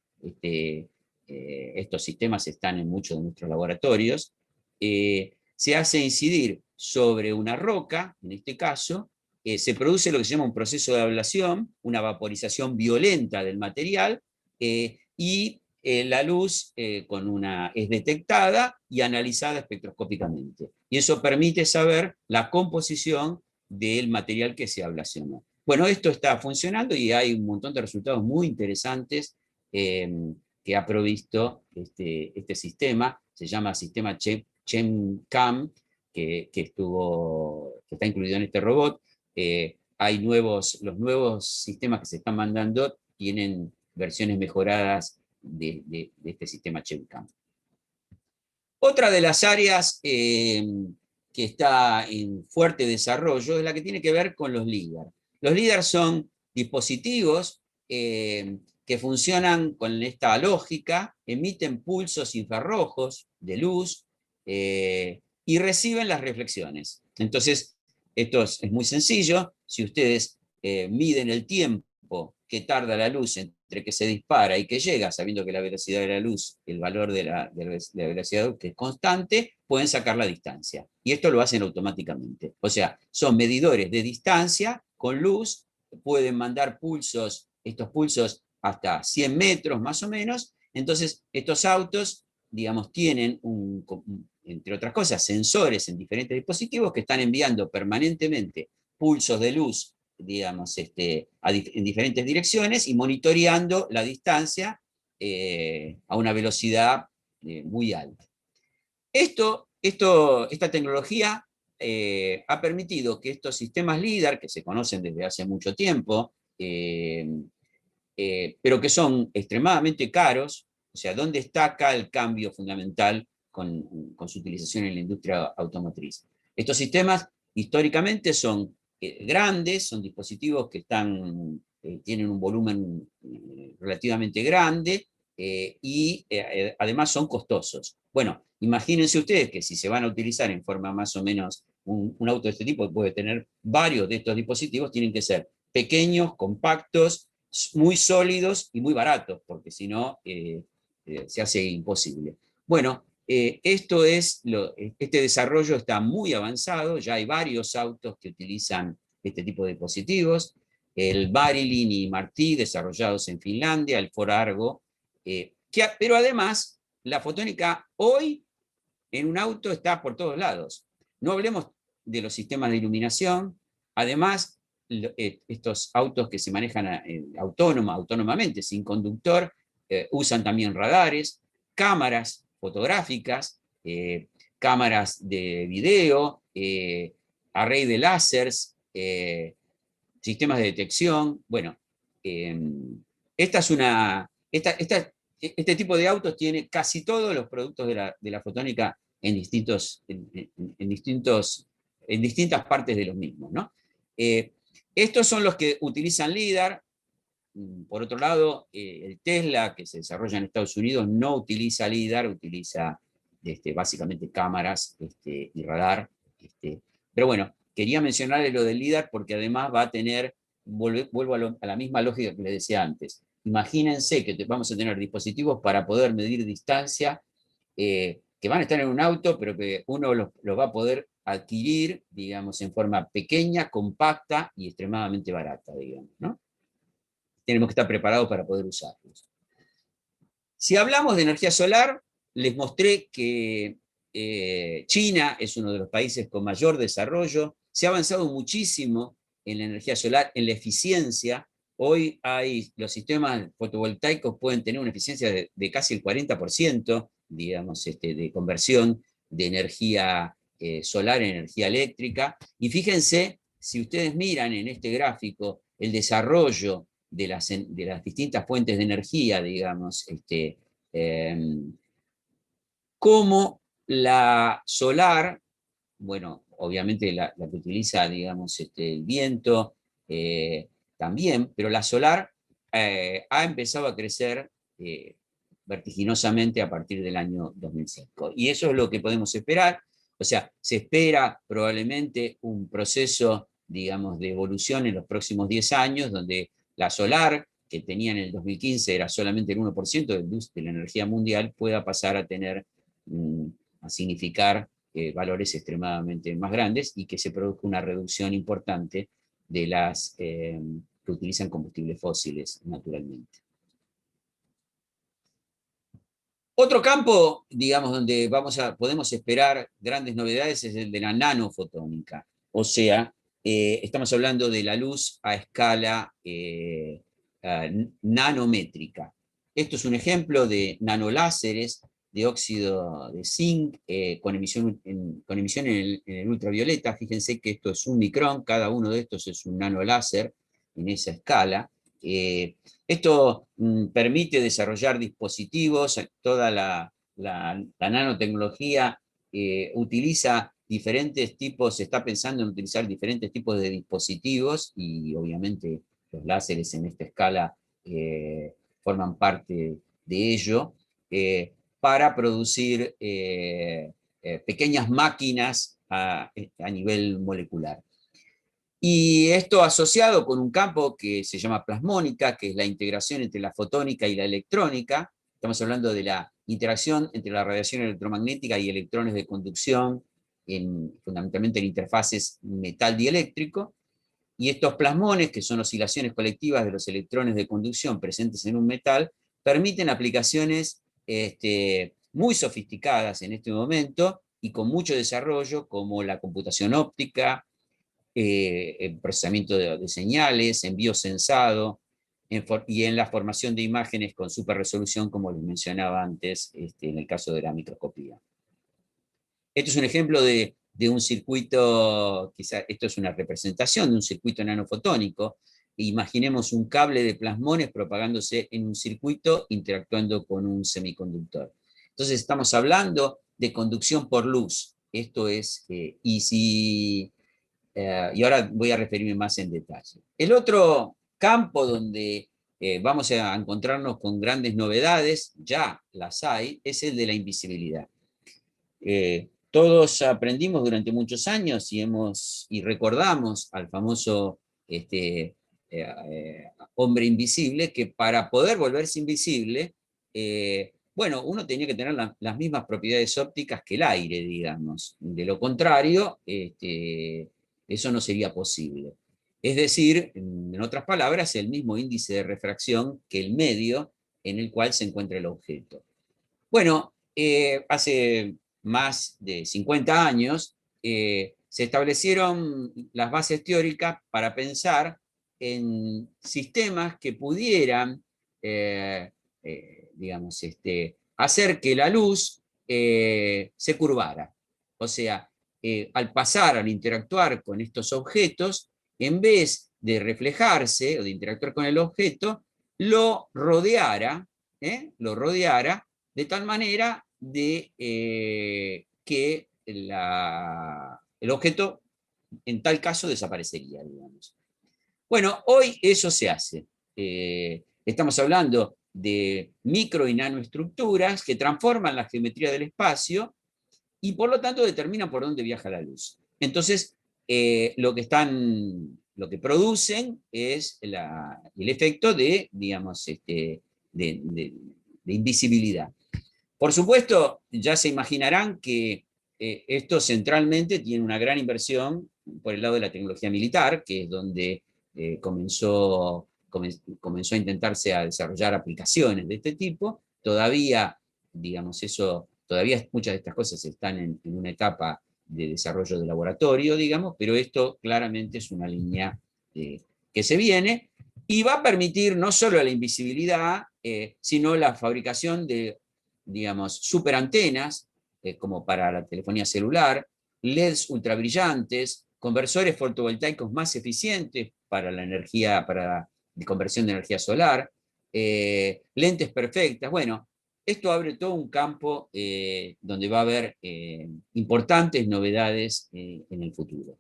estos sistemas están en muchos de nuestros laboratorios, se hace incidir sobre una roca, en este caso, se produce lo que se llama un proceso de ablación, una vaporización violenta del material, y la luz es detectada y analizada espectroscópicamente. Y eso permite saber la composición del material que se ablacionó. Bueno, esto está funcionando y hay un montón de resultados muy interesantes que ha provisto este sistema. Se llama sistema ChemCam, que está incluido en este robot. Los nuevos sistemas que se están mandando tienen versiones mejoradas de este sistema ChemCam. Otra de las áreas que está en fuerte desarrollo es la que tiene que ver con los LIDAR. Los LIDAR son dispositivos que funcionan con esta lógica, emiten pulsos infrarrojos de luz y reciben las reflexiones. Entonces, esto es muy sencillo. Si ustedes miden el tiempo que tarda la luz entre que se dispara y que llega, sabiendo que la velocidad de la luz, el valor de la velocidad que es constante, pueden sacar la distancia. Y esto lo hacen automáticamente. O sea, son medidores de distancia con luz, pueden mandar estos pulsos hasta 100 metros más o menos. Entonces, estos autos, digamos, tienen entre otras cosas, sensores en diferentes dispositivos que están enviando permanentemente pulsos de luz, digamos, en diferentes direcciones y monitoreando la distancia a una velocidad muy alta. Esta tecnología ha permitido que estos sistemas LIDAR, que se conocen desde hace mucho tiempo, pero que son extremadamente caros, o sea, ¿dónde está acá el cambio fundamental con su utilización en la industria automotriz? Estos sistemas históricamente son grandes, son dispositivos que tienen un volumen relativamente grande y además son costosos. Bueno, imagínense ustedes que si se van a utilizar en forma más o menos un auto de este tipo, que puede tener varios de estos dispositivos, tienen que ser pequeños, compactos, muy sólidos y muy baratos, porque si no se hace imposible. Bueno, este desarrollo está muy avanzado, ya hay varios autos que utilizan este tipo de dispositivos, el Marilyn y Martí desarrollados en Finlandia, el Ford Argo, pero además la fotónica hoy en un auto está por todos lados. No hablemos de los sistemas de iluminación, además estos autos que se manejan autónomamente, sin conductor, usan también radares, cámaras fotográficas, cámaras de video, array de láseres, sistemas de detección. Bueno, esta este tipo de autos tiene casi todos los productos de la fotónica en, en distintas partes de los mismos, ¿no? Estos son los que utilizan LIDAR. Por otro lado, el Tesla, que se desarrolla en Estados Unidos, no utiliza LIDAR, utiliza básicamente cámaras y radar. Pero bueno, quería mencionarle lo del LIDAR porque además va a tener, vuelvo a la misma lógica que les decía antes. Imagínense que vamos a tener dispositivos para poder medir distancia, que van a estar en un auto, pero que uno los va a poder adquirir, digamos, en forma pequeña, compacta y extremadamente barata, digamos, ¿no? Tenemos que estar preparados para poder usarlos. Si hablamos de energía solar, les mostré que China es uno de los países con mayor desarrollo. Se ha avanzado muchísimo en la energía solar, en la eficiencia. Hoy los sistemas fotovoltaicos pueden tener una eficiencia de casi el 40%, digamos, de conversión de energía solar en energía eléctrica. Y fíjense, si ustedes miran en este gráfico el desarrollo de las distintas fuentes de energía, digamos, como la solar, bueno, obviamente la que utiliza, digamos, el viento también, pero la solar ha empezado a crecer vertiginosamente a partir del año 2005. Y eso es lo que podemos esperar. O sea, se espera probablemente un proceso, digamos, de evolución en los próximos 10 años, donde la solar, que tenía en el 2015 era solamente el 1% de la energía mundial, pueda pasar a tener, a significar valores extremadamente más grandes y que se produzca una reducción importante de las que utilizan combustibles fósiles naturalmente. Otro campo, digamos, donde podemos esperar grandes novedades es el de la nanofotónica. O sea, estamos hablando de la luz a escala nanométrica. Esto es un ejemplo de nanoláseres de óxido de zinc con emisión en el ultravioleta. Fíjense que esto es un micrón, cada uno de estos es un nanoláser en esa escala. Esto permite desarrollar dispositivos, toda la nanotecnología utiliza diferentes tipos, se está pensando en utilizar diferentes tipos de dispositivos y obviamente los láseres en esta escala forman parte de ello, para producir pequeñas máquinas a nivel molecular. Y esto asociado con un campo que se llama plasmónica, que es la integración entre la fotónica y la electrónica. Estamos hablando de la interacción entre la radiación electromagnética y electrones de conducción, fundamentalmente en interfaces metal-dieléctrico. Y estos plasmones, que son oscilaciones colectivas de los electrones de conducción presentes en un metal, permiten aplicaciones muy sofisticadas en este momento y con mucho desarrollo, como la computación óptica, el procesamiento de señales, envío sensado, y en la formación de imágenes con superresolución, como les mencionaba antes, en el caso de la microscopía. Esto es un ejemplo de un circuito, quizá esto es una representación de un circuito nanofotónico. Imaginemos un cable de plasmones propagándose en un circuito interactuando con un semiconductor. Entonces estamos hablando de conducción por luz. Esto es, y ahora voy a referirme más en detalle. El otro campo donde vamos a encontrarnos con grandes novedades, ya las hay, es el de la invisibilidad. Todos aprendimos durante muchos años y recordamos al famoso hombre invisible, que para poder volverse invisible, bueno, uno tenía que tener las mismas propiedades ópticas que el aire, digamos. De lo contrario, eso no sería posible. Es decir, en otras palabras, el mismo índice de refracción que el medio en el cual se encuentra el objeto. Bueno, hace más de 50 años se establecieron las bases teóricas para pensar en sistemas que pudieran, digamos, hacer que la luz se curvara. O sea, al pasar, al interactuar con estos objetos, en vez de reflejarse o de interactuar con el objeto, lo rodeara lo rodeara, de tal manera de que el objeto en tal caso desaparecería, digamos. Bueno, hoy eso se hace. Estamos hablando de micro y nanoestructuras que transforman la geometría del espacio y por lo tanto determinan por dónde viaja la luz. Entonces, lo que producen es el efecto de, digamos, de invisibilidad. Por supuesto, ya se imaginarán que esto centralmente tiene una gran inversión por el lado de la tecnología militar, que es donde comenzó a intentarse a desarrollar aplicaciones de este tipo. Todavía, digamos, todavía muchas de estas cosas están en una etapa de desarrollo de laboratorio, digamos, pero esto claramente es una línea que se viene y va a permitir no solo la invisibilidad, sino la fabricación de, digamos, superantenas, como para la telefonía celular, LEDs ultrabrillantes, conversores fotovoltaicos más eficientes para la energía, para la conversión de energía solar, lentes perfectas. Bueno, esto abre todo un campo donde va a haber importantes novedades en el futuro.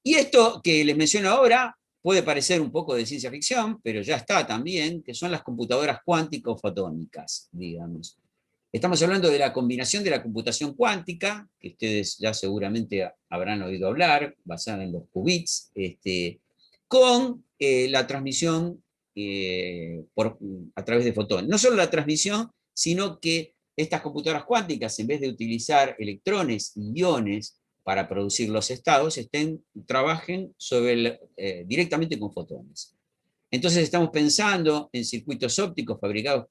Y esto que les menciono ahora puede parecer un poco de ciencia ficción, pero ya está también, que son las computadoras cuántico-fotónicas, digamos. Estamos hablando de la combinación de la computación cuántica, que ustedes ya seguramente habrán oído hablar, basada en los qubits, con la transmisión a través de fotones. No solo la transmisión, sino que estas computadoras cuánticas, en vez de utilizar electrones y iones para producir los estados, trabajen directamente con fotones. Entonces estamos pensando en circuitos ópticos fabricados,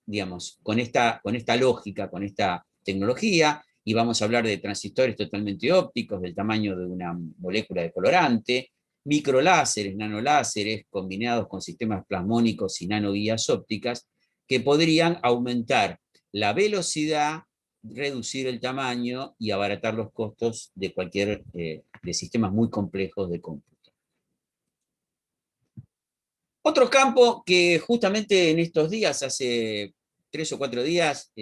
digamos, con esta lógica, con esta tecnología, y vamos a hablar de transistores totalmente ópticos, del tamaño de una molécula de colorante, microláseres, nanoláseres, combinados con sistemas plasmónicos y nanoguías ópticas, que podrían aumentar la velocidad, reducir el tamaño y abaratar los costos de cualquier de sistemas muy complejos de cómputo. Otro campo que justamente en estos días, hace 3 o 4 días,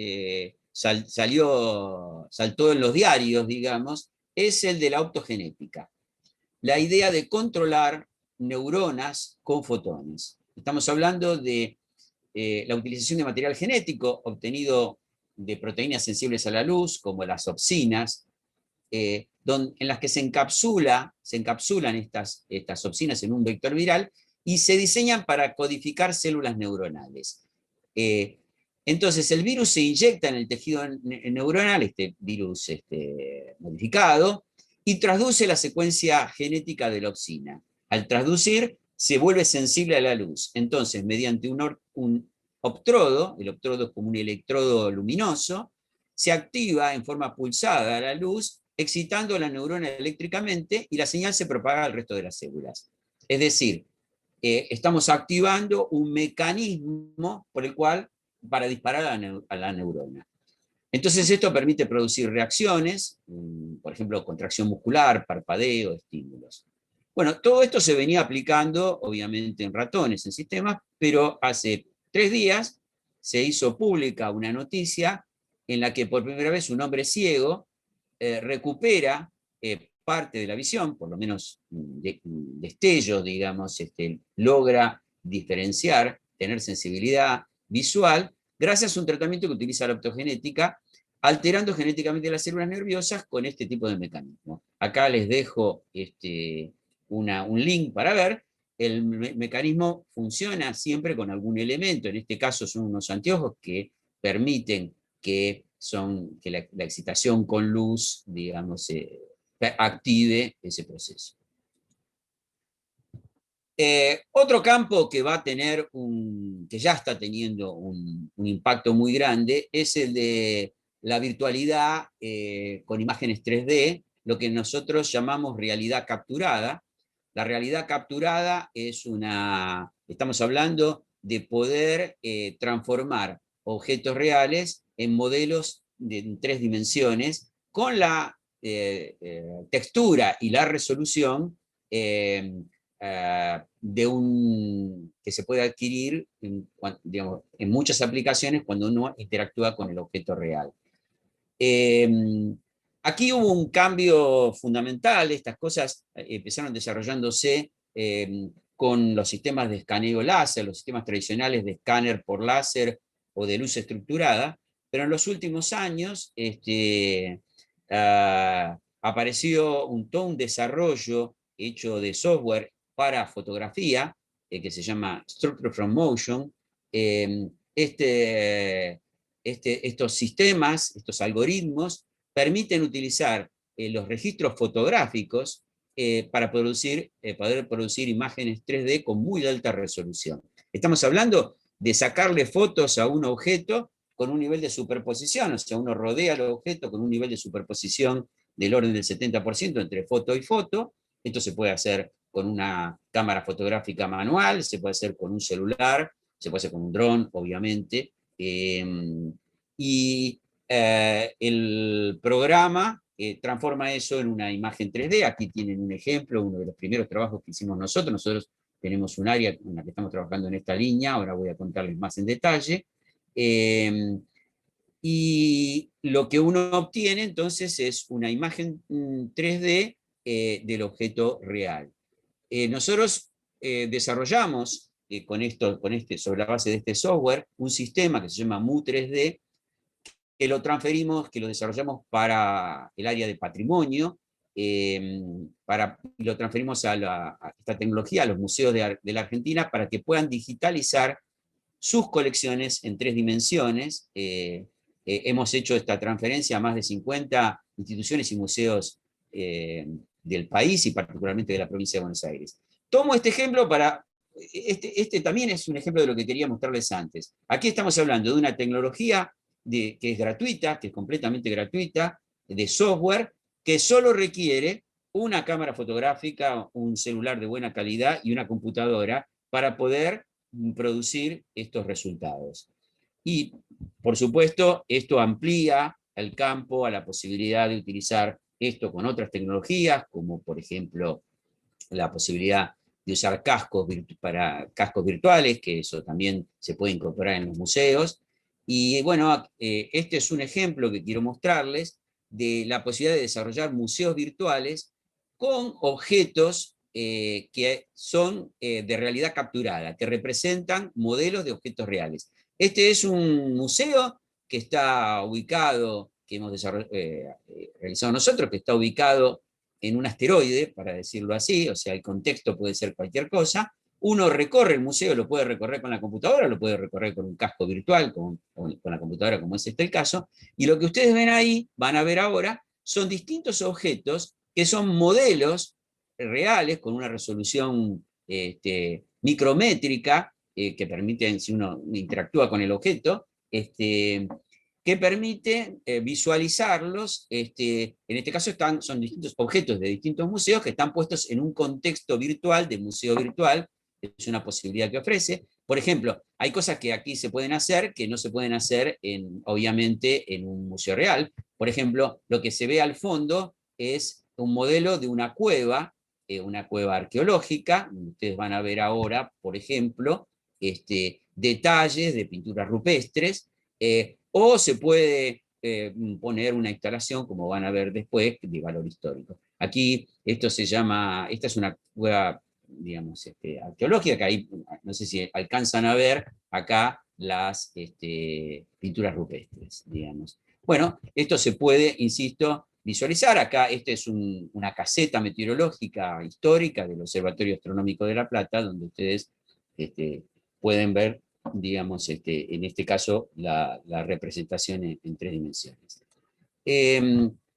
saltó en los diarios, digamos, es el de la optogenética. La idea de controlar neuronas con fotones. Estamos hablando de la utilización de material genético obtenido de proteínas sensibles a la luz, como las opsinas, en las que se encapsulan estas opsinas en un vector viral y se diseñan para codificar células neuronales. Entonces, el virus se inyecta en el tejido neuronal, este virus modificado, y transduce la secuencia genética de la opsina. Al transducir, se vuelve sensible a la luz. Entonces, mediante un optrodo, el optrodo es como un electrodo luminoso, se activa en forma pulsada a la luz, excitando la neurona eléctricamente y la señal se propaga al resto de las células. Es decir, estamos activando un mecanismo por el cual, para disparar a la neurona. Entonces esto permite producir reacciones, por ejemplo, contracción muscular, parpadeo, estímulos. Bueno, todo esto se venía aplicando, obviamente, en ratones, en sistemas, pero hace 3 días se hizo pública una noticia en la que por primera vez un hombre ciego recupera parte de la visión, por lo menos destellos, digamos, logra diferenciar, tener sensibilidad visual, gracias a un tratamiento que utiliza la optogenética, alterando genéticamente las células nerviosas con este tipo de mecanismo. Acá les dejo un link para ver. El mecanismo funciona siempre con algún elemento, en este caso son unos anteojos que permiten que la excitación con luz, digamos, active ese proceso. Otro campo que va a tener que ya está teniendo un impacto muy grande es el de la virtualidad con imágenes 3D, lo que nosotros llamamos realidad capturada. La realidad capturada estamos hablando de poder transformar objetos reales en modelos en 3 dimensiones con la textura y la resolución que que se puede adquirir digamos, en muchas aplicaciones cuando uno interactúa con el objeto real. Aquí hubo un cambio fundamental, estas cosas empezaron desarrollándose con los sistemas de escaneo láser, los sistemas tradicionales de escáner por láser o de luz estructurada, pero en los últimos años apareció todo un desarrollo hecho de software para fotografía, que se llama Structure from Motion. Estos sistemas, estos algoritmos, permiten utilizar los registros fotográficos para poder producir imágenes 3D con muy alta resolución. Estamos hablando de sacarle fotos a un objeto con un nivel de superposición, o sea, uno rodea el objeto con un nivel de superposición del orden del 70% entre foto y foto. Esto se puede hacer con una cámara fotográfica manual, se puede hacer con un celular, se puede hacer con un dron, obviamente, y el programa transforma eso en una imagen 3D. Aquí tienen un ejemplo, uno de los primeros trabajos que hicimos nosotros. Nosotros tenemos un área en la que estamos trabajando en esta línea, ahora voy a contarles más en detalle. Y lo que uno obtiene entonces es una imagen 3D del objeto real. Nosotros desarrollamos sobre la base de este software un sistema que se llama Mu3D, que lo desarrollamos para el área de patrimonio, lo transferimos a esta tecnología a los museos de la Argentina para que puedan digitalizar sus colecciones en 3 dimensiones. Hemos hecho esta transferencia a más de 50 instituciones y museos del país y particularmente de la provincia de Buenos Aires. Tomo este ejemplo para... Este también es un ejemplo de lo que quería mostrarles antes. Aquí estamos hablando de una tecnología que es gratuita, que es completamente gratuita, de software, que solo requiere una cámara fotográfica, un celular de buena calidad y una computadora para poder producir estos resultados. Y, por supuesto, esto amplía el campo a la posibilidad de utilizar esto con otras tecnologías, como por ejemplo la posibilidad de usar cascos virtuales, que eso también se puede incorporar en los museos. Y bueno, este es un ejemplo que quiero mostrarles de la posibilidad de desarrollar museos virtuales con objetos que son de realidad capturada, que representan modelos de objetos reales. Este es un museo que está ubicado, que hemos realizado nosotros, que está ubicado en un asteroide, para decirlo así, o sea, el contexto puede ser cualquier cosa. Uno recorre el museo, lo puede recorrer con la computadora, lo puede recorrer con un casco virtual, con la computadora, como es este el caso, y lo que ustedes ven ahí, van a ver ahora, son distintos objetos que son modelos reales, con una resolución micrométrica, que permiten, si uno interactúa con el objeto, que permite visualizarlos. En este caso son distintos objetos de distintos museos que están puestos en un contexto virtual, de museo virtual, es una posibilidad que ofrece. Por ejemplo, hay cosas que aquí se pueden hacer que no se pueden hacer, obviamente, en un museo real. Por ejemplo, lo que se ve al fondo es un modelo de una cueva arqueológica. Ustedes van a ver ahora, por ejemplo, detalles de pinturas rupestres, o se puede poner una instalación, como van a ver después, de valor histórico. Aquí esta es una cueva, digamos, arqueológica, que ahí no sé si alcanzan a ver acá las pinturas rupestres, digamos. Bueno, esto se puede, insisto, visualizar. Acá esta es una caseta meteorológica histórica del Observatorio Astronómico de La Plata, donde ustedes pueden ver, digamos, en este caso, la representación en 3 dimensiones.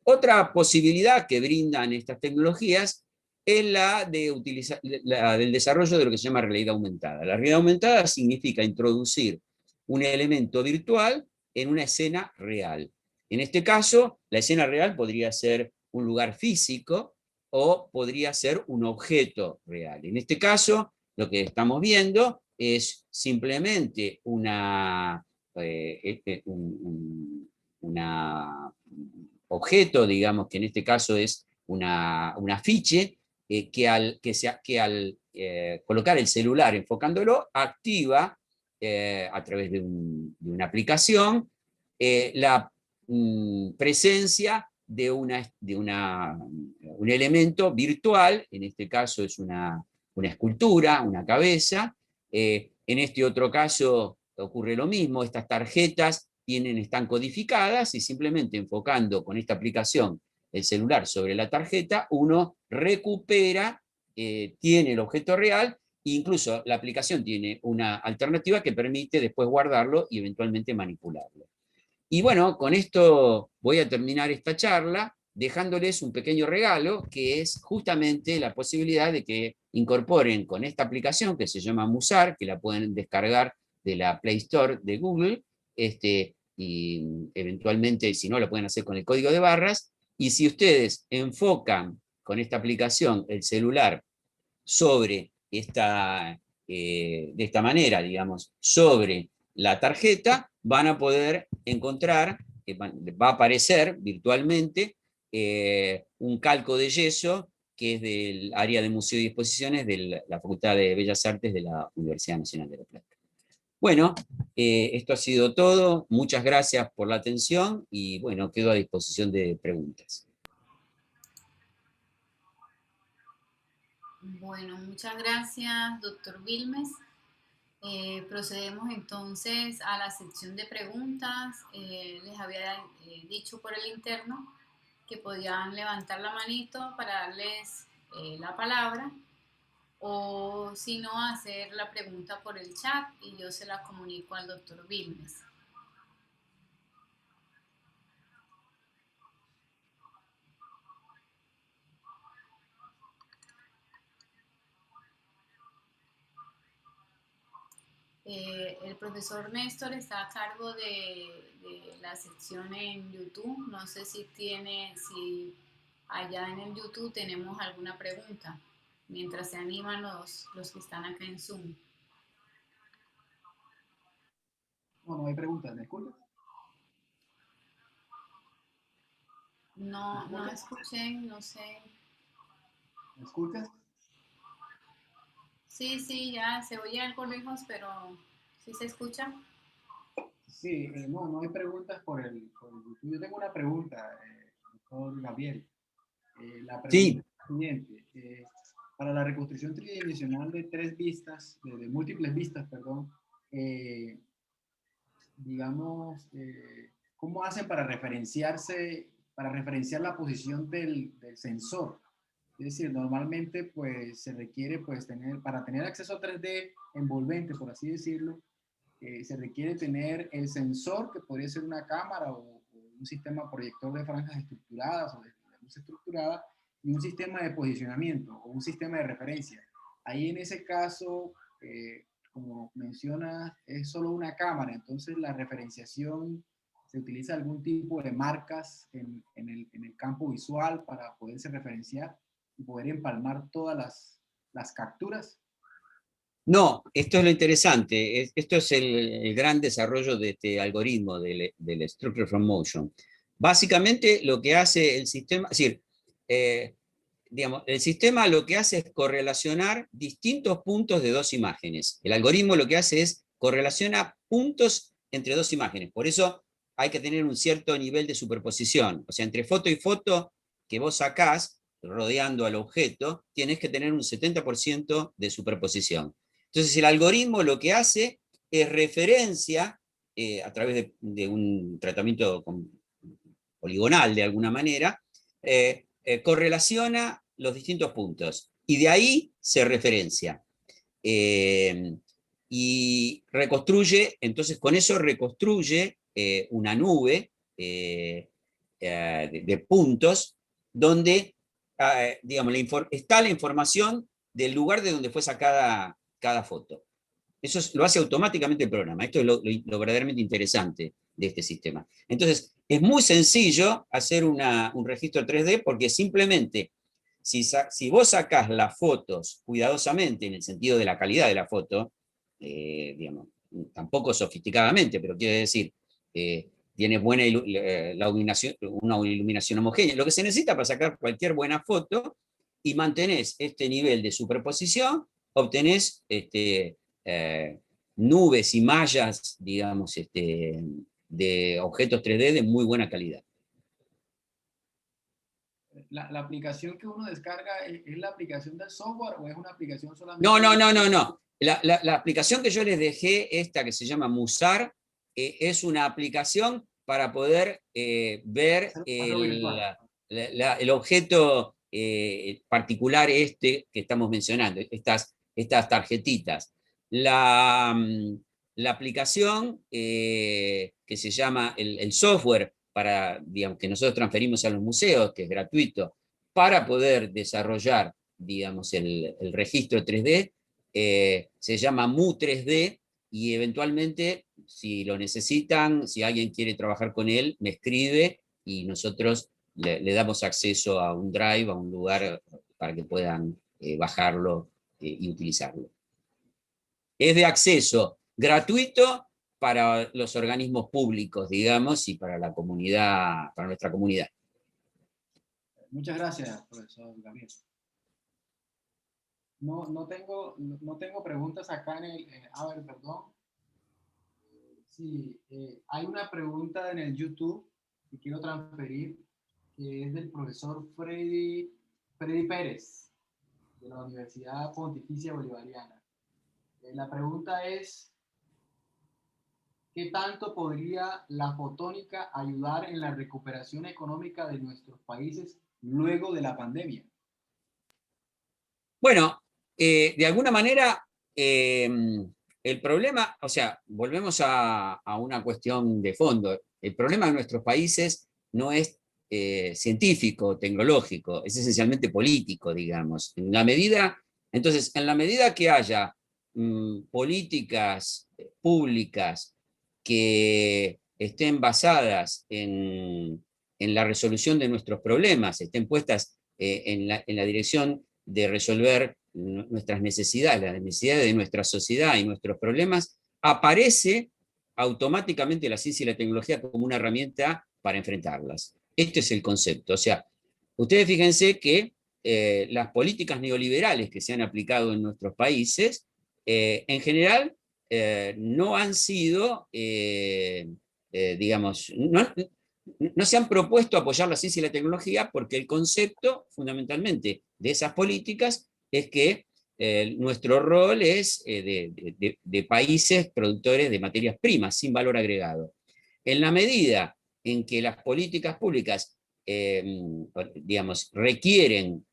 Otra posibilidad que brindan estas tecnologías es la del desarrollo de lo que se llama realidad aumentada. La realidad aumentada significa introducir un elemento virtual en una escena real. En este caso, la escena real podría ser un lugar físico o podría ser un objeto real. En este caso, lo que estamos viendo es simplemente una objeto, digamos, que en este caso es un afiche, que al colocar el celular enfocándolo, activa a través de una aplicación la presencia de un elemento virtual, en este caso es una escultura, una cabeza. En este otro caso ocurre lo mismo, estas tarjetas están codificadas y simplemente enfocando con esta aplicación el celular sobre la tarjeta, uno recupera, tiene el objeto real, e incluso la aplicación tiene una alternativa que permite después guardarlo y eventualmente manipularlo. Y bueno, con esto voy a terminar esta charla dejándoles un pequeño regalo, que es justamente la posibilidad de que incorporen con esta aplicación que se llama Musar, que la pueden descargar de la Play Store de Google, y eventualmente, si no, lo pueden hacer con el código de barras, y si ustedes enfocan con esta aplicación el celular sobre de esta manera, digamos, sobre la tarjeta, van a poder encontrar, va a aparecer virtualmente un calco de yeso que es del área de Museo y Exposiciones de la Facultad de Bellas Artes de la Universidad Nacional de La Plata. Bueno, esto ha sido todo. Muchas gracias por la atención y bueno, quedo a disposición de preguntas. Bueno, muchas gracias, doctor Vilmes. Procedemos entonces a la sección de preguntas. Les había dicho por el interno que podían levantar la manito para darles la palabra, o si no, hacer la pregunta por el chat y yo se la comunico al doctor Vilmes. El profesor Néstor está a cargo de la sección en YouTube. No sé si allá en el YouTube tenemos alguna pregunta, mientras se animan los que están acá en Zoom. No, no hay preguntas. ¿Me escuchas? No, no escuché, no sé. ¿Me escuchas? Sí, ya se oye algo lejos, pero ¿sí se escucha? Sí, no, no hay preguntas por el YouTube. Yo tengo una pregunta, doctor Gabriel. La pregunta Sí. es la siguiente. Para la reconstrucción tridimensional de tres vistas, de múltiples vistas, perdón, digamos, ¿cómo hacen para referenciar la posición del sensor? Es decir, normalmente pues se requiere pues para tener acceso a 3D envolvente, por así decirlo, se requiere tener el sensor, que podría ser una cámara o un sistema proyector de franjas estructuradas o de luz estructurada, y un sistema de posicionamiento o un sistema de referencia. Ahí en ese caso, como mencionas, es solo una cámara, entonces la referenciación, se utiliza algún tipo de marcas en el campo visual para poderse referenciar y poder empalmar todas las capturas. No, esto es lo interesante. Esto es el gran desarrollo de este algoritmo del Structure from Motion. Básicamente lo que hace el sistema, es decir, digamos, el sistema lo que hace es correlacionar distintos puntos de dos imágenes. El algoritmo lo que hace es correlaciona puntos entre dos imágenes. Por eso hay que tener un cierto nivel de superposición. O sea, entre foto y foto que vos sacás, rodeando al objeto, tienes que tener un 70% de superposición. Entonces el algoritmo lo que hace es referencia, a través de un tratamiento poligonal de alguna manera, correlaciona los distintos puntos y de ahí se referencia. Y reconstruye, entonces con eso reconstruye una nube de puntos donde digamos, está la información del lugar de donde fue sacada cada foto. Eso lo hace automáticamente el programa. Esto es lo verdaderamente interesante de este sistema. Entonces, es muy sencillo hacer un registro 3D porque simplemente, si vos sacás las fotos cuidadosamente, en el sentido de la calidad de la foto, digamos, tampoco sofisticadamente, pero quiero decir, tienes buena una iluminación homogénea. Lo que se necesita para sacar cualquier buena foto y mantenés este nivel de superposición, obtenés nubes y mallas, digamos, de objetos 3D de muy buena calidad. La aplicación que uno descarga es la aplicación del software o es una aplicación solamente? No. La aplicación que yo les dejé, esta que se llama Musar, es una aplicación para poder ver el objeto particular que estamos mencionando, estas tarjetitas. La aplicación que se llama el software para, digamos, que nosotros transferimos a los museos, que es gratuito, para poder desarrollar, digamos, el registro 3D, se llama Mu 3D, y eventualmente, si lo necesitan, si alguien quiere trabajar con él, me escribe y nosotros le damos acceso a un drive, a un lugar para que puedan bajarlo y utilizarlo. Es de acceso gratuito para los organismos públicos, digamos, y para la comunidad, para nuestra comunidad. Muchas gracias, profesor Gabriel. No tengo preguntas acá en el... a ver, perdón. Sí, hay una pregunta en el YouTube que quiero transferir, que es del profesor Freddy Pérez, de la Universidad Pontificia Bolivariana. La pregunta es, ¿qué tanto podría la fotónica ayudar en la recuperación económica de nuestros países luego de la pandemia? Bueno, de alguna manera, el problema, o sea, volvemos a una cuestión de fondo. El problema de nuestros países no es científico, tecnológico, es esencialmente político, digamos. Entonces, en la medida que haya políticas públicas que estén basadas en la resolución de nuestros problemas, estén puestas en la dirección de resolver nuestras necesidades, las necesidades de nuestra sociedad y nuestros problemas, aparece automáticamente la ciencia y la tecnología como una herramienta para enfrentarlas. Este es el concepto. O sea, ustedes fíjense que las políticas neoliberales que se han aplicado en nuestros países, en general, no han sido, digamos, no se han propuesto apoyar la ciencia y la tecnología porque el concepto, fundamentalmente, de esas políticas es que nuestro rol es de países productores de materias primas sin valor agregado. En la medida en que las políticas públicas, digamos, requieren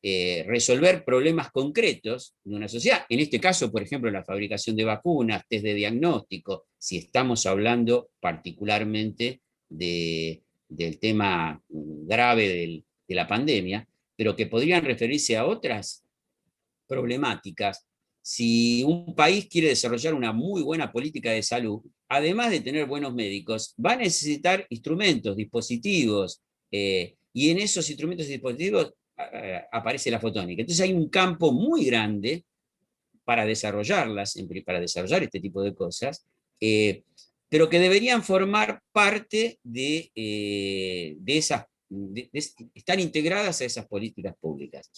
resolver problemas concretos de una sociedad, en este caso, por ejemplo, la fabricación de vacunas, test de diagnóstico, si estamos hablando particularmente del tema grave de la pandemia, pero que podrían referirse a otras problemáticas. Si un país quiere desarrollar una muy buena política de salud, además de tener buenos médicos, va a necesitar instrumentos, dispositivos, y en esos instrumentos y dispositivos aparece la fotónica. Entonces hay un campo muy grande para desarrollarlas, para desarrollar este tipo de cosas, pero que deberían formar parte de esas, están integradas a esas políticas públicas.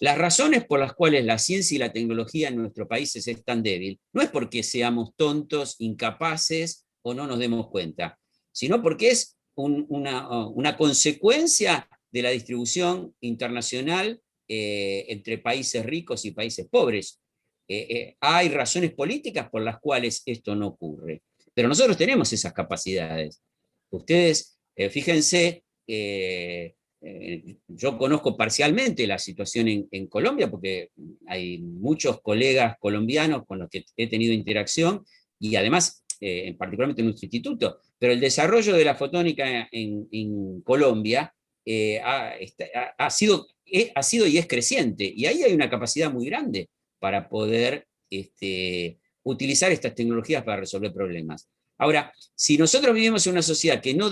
Las razones por las cuales la ciencia y la tecnología en nuestros países es tan débil, no es porque seamos tontos, incapaces o no nos demos cuenta, sino porque es una consecuencia de la distribución internacional entre países ricos y países pobres. Hay razones políticas por las cuales esto no ocurre, pero nosotros tenemos esas capacidades. Ustedes, fíjense, yo conozco parcialmente la situación en Colombia, porque hay muchos colegas colombianos con los que he tenido interacción, y además, particularmente en nuestro instituto, pero el desarrollo de la fotónica en Colombia ha sido y es creciente, y ahí hay una capacidad muy grande para poder utilizar estas tecnologías para resolver problemas. Ahora, si nosotros vivimos en una sociedad que no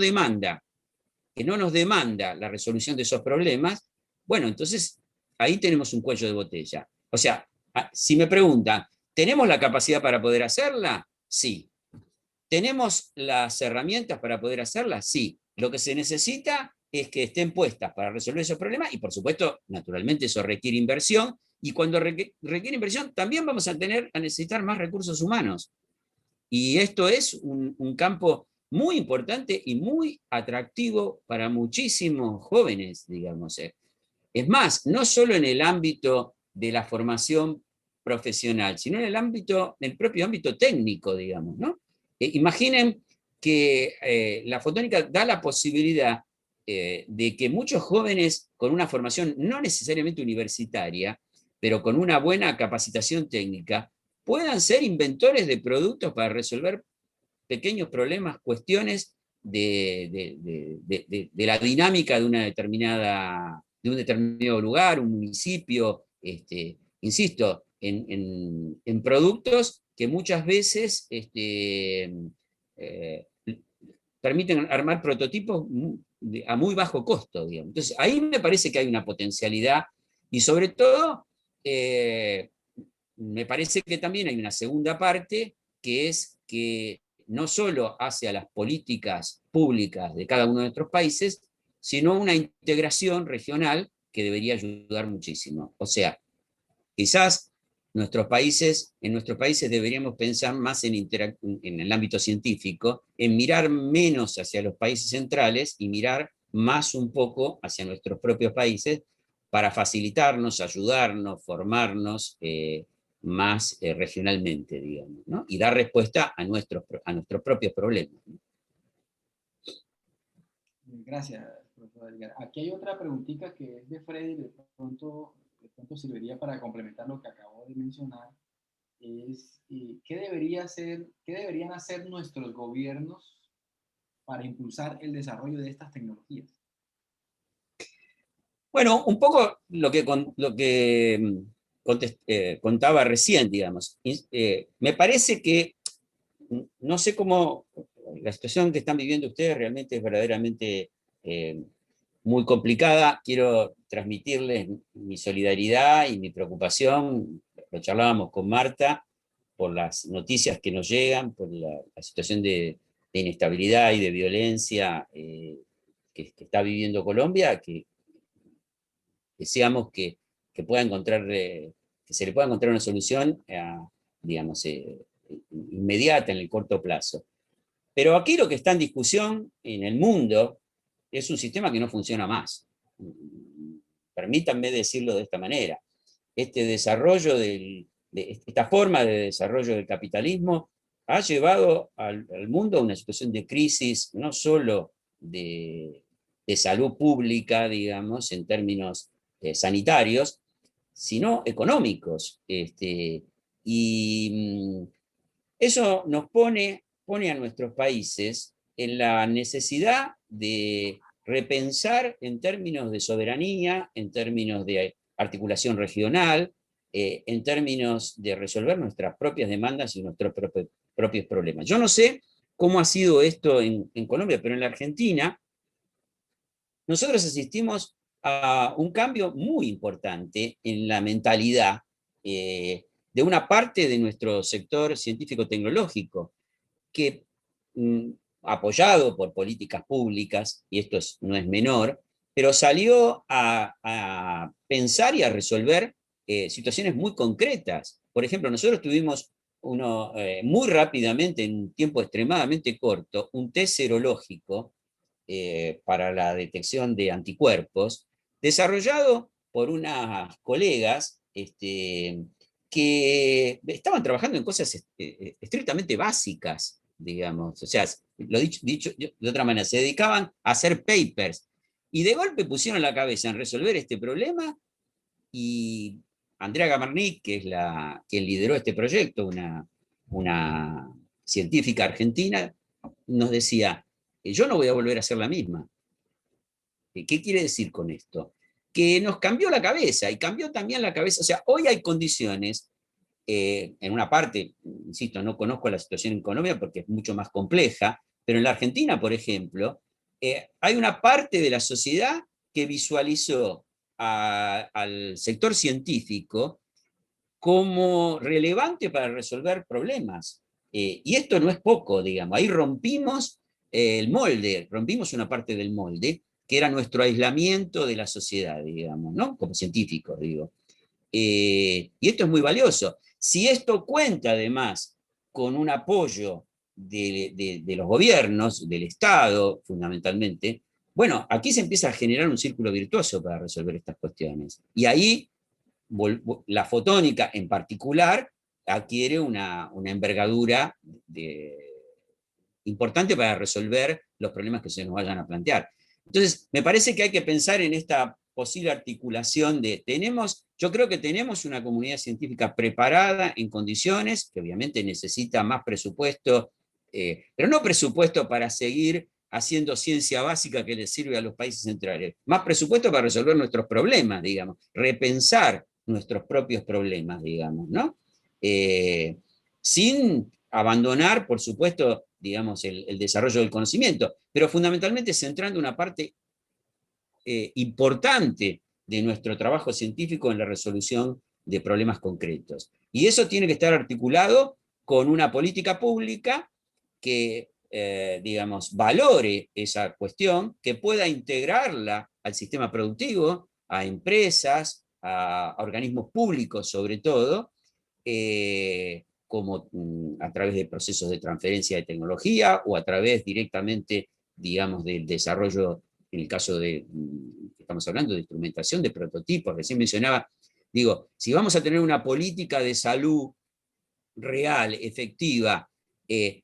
nos demanda la resolución de esos problemas, bueno, entonces ahí tenemos un cuello de botella. O sea, si me preguntan, ¿tenemos la capacidad para poder hacerla? Sí. ¿Tenemos las herramientas para poder hacerla? Sí. Lo que se necesita es que estén puestas para resolver esos problemas y, por supuesto, naturalmente eso requiere inversión Y cuando requiere inversión, también vamos a necesitar más recursos humanos. Y esto es un campo muy importante y muy atractivo para muchísimos jóvenes, digamos. Es más, no solo en el ámbito de la formación profesional, sino en el propio ámbito técnico, digamos, ¿no? Imaginen que la fotónica da la posibilidad de que muchos jóvenes con una formación no necesariamente universitaria, pero con una buena capacitación técnica, puedan ser inventores de productos para resolver pequeños problemas, cuestiones de la dinámica de un determinado lugar, un municipio, insisto, en productos que muchas veces eh, permiten armar prototipos a muy bajo costo, digamos. Entonces, ahí me parece que hay una potencialidad y sobre todo, me parece que también hay una segunda parte, que es que no solo hacia las políticas públicas de cada uno de nuestros países, sino una integración regional que debería ayudar muchísimo. O sea, quizás en nuestros países deberíamos pensar más en el ámbito científico, en mirar menos hacia los países centrales y mirar más un poco hacia nuestros propios países para facilitarnos, ayudarnos, formarnos más regionalmente, digamos, ¿no? Y dar respuesta a nuestros propios problemas, ¿no? Gracias, profesor Edgar. Aquí hay otra preguntita que es de Freddy, de pronto serviría para complementar lo que acabo de mencionar. Es, ¿qué deberían hacer nuestros gobiernos para impulsar el desarrollo de estas tecnologías? Bueno, un poco lo que contaba recién, digamos. Me parece que, no sé cómo, la situación que están viviendo ustedes realmente es verdaderamente muy complicada. Quiero transmitirles mi solidaridad y mi preocupación. Lo charlábamos con Marta por las noticias que nos llegan, por la situación de inestabilidad y de violencia que está viviendo Colombia, que deseamos que pueda encontrar, que se le pueda encontrar una solución, digamos, inmediata en el corto plazo. Pero aquí lo que está en discusión en el mundo es un sistema que no funciona más. Permítanme decirlo de esta manera. Este desarrollo esta forma de desarrollo del capitalismo ha llevado al mundo a una situación de crisis, no solo de salud pública, digamos, en términos sanitarios, sino económicos. Y eso nos pone a nuestros países en la necesidad de repensar en términos de soberanía, en términos de articulación regional, en términos de resolver nuestras propias demandas y nuestros propios problemas. Yo no sé cómo ha sido esto en Colombia, pero en la Argentina nosotros asistimos a un cambio muy importante en la mentalidad de una parte de nuestro sector científico-tecnológico, que apoyado por políticas públicas, y esto no es menor, pero salió a pensar y a resolver situaciones muy concretas. Por ejemplo, nosotros tuvimos muy rápidamente, en un tiempo extremadamente corto, un test serológico para la detección de anticuerpos, desarrollado por unas colegas que estaban trabajando en cosas estrictamente básicas, digamos. O sea, dicho de otra manera, se dedicaban a hacer papers y de golpe pusieron la cabeza en resolver este problema y Andrea Gamarnik, que es quien lideró este proyecto, una científica argentina, nos decía, yo no voy a volver a ser la misma. ¿Qué quiere decir con esto? Que nos cambió la cabeza y cambió también la cabeza. O sea, hoy hay condiciones, en una parte, insisto, no conozco la situación en Colombia porque es mucho más compleja, pero en la Argentina, por ejemplo, hay una parte de la sociedad que visualizó al sector científico como relevante para resolver problemas. Y esto no es poco, digamos. Ahí rompimos el molde, rompimos una parte del molde, que era nuestro aislamiento de la sociedad, digamos, ¿no? Como científicos, digo. Y esto es muy valioso. Si esto cuenta además con un apoyo de los gobiernos, del Estado fundamentalmente, bueno, aquí se empieza a generar un círculo virtuoso para resolver estas cuestiones. Y ahí la fotónica en particular adquiere una envergadura importante para resolver los problemas que se nos vayan a plantear. Entonces, me parece que hay que pensar en esta posible articulación yo creo que tenemos una comunidad científica preparada en condiciones, que obviamente necesita más presupuesto, pero no presupuesto para seguir haciendo ciencia básica que le sirve a los países centrales, más presupuesto para resolver nuestros problemas, digamos, repensar nuestros propios problemas, digamos, ¿no? Sin abandonar, por supuesto, digamos, el desarrollo del conocimiento, pero fundamentalmente centrando una parte importante de nuestro trabajo científico en la resolución de problemas concretos. Y eso tiene que estar articulado con una política pública que, digamos, valore esa cuestión, que pueda integrarla al sistema productivo, a empresas, a organismos públicos sobre todo, como a través de procesos de transferencia de tecnología o a través directamente, digamos, del desarrollo, en el caso de, estamos hablando de instrumentación, de prototipos, recién mencionaba, digo, si vamos a tener una política de salud real, efectiva,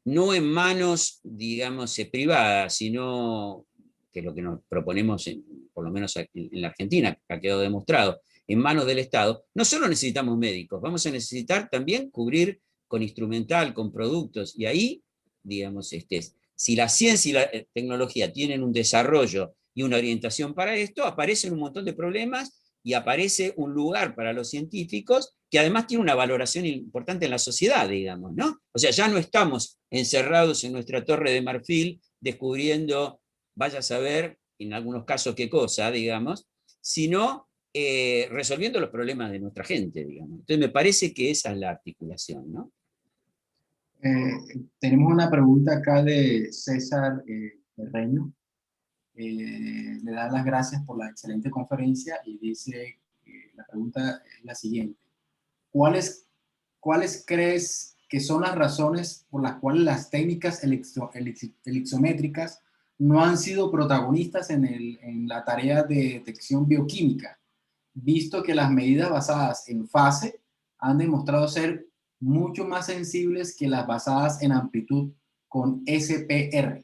no en manos, digamos, privadas, sino, que es lo que nos proponemos, por lo menos en la Argentina, que ha quedado demostrado, en manos del Estado, no solo necesitamos médicos, vamos a necesitar también cubrir con instrumental, con productos, y ahí, digamos, si la ciencia y la tecnología tienen un desarrollo y una orientación para esto, aparecen un montón de problemas y aparece un lugar para los científicos que además tiene una valoración importante en la sociedad, digamos, ¿no? O sea, ya no estamos encerrados en nuestra torre de marfil descubriendo, vaya a saber, en algunos casos qué cosa, digamos, sino resolviendo los problemas de nuestra gente, digamos. Entonces me parece que esa es la articulación, ¿no? Tenemos una pregunta acá de César Herreño. Le da las gracias por la excelente conferencia y dice, la pregunta es la siguiente. ¿Cuáles crees que son las razones por las cuales las técnicas elixométricas no han sido protagonistas en la tarea de detección bioquímica, visto que las medidas basadas en fase han demostrado ser mucho más sensibles que las basadas en amplitud con SPR?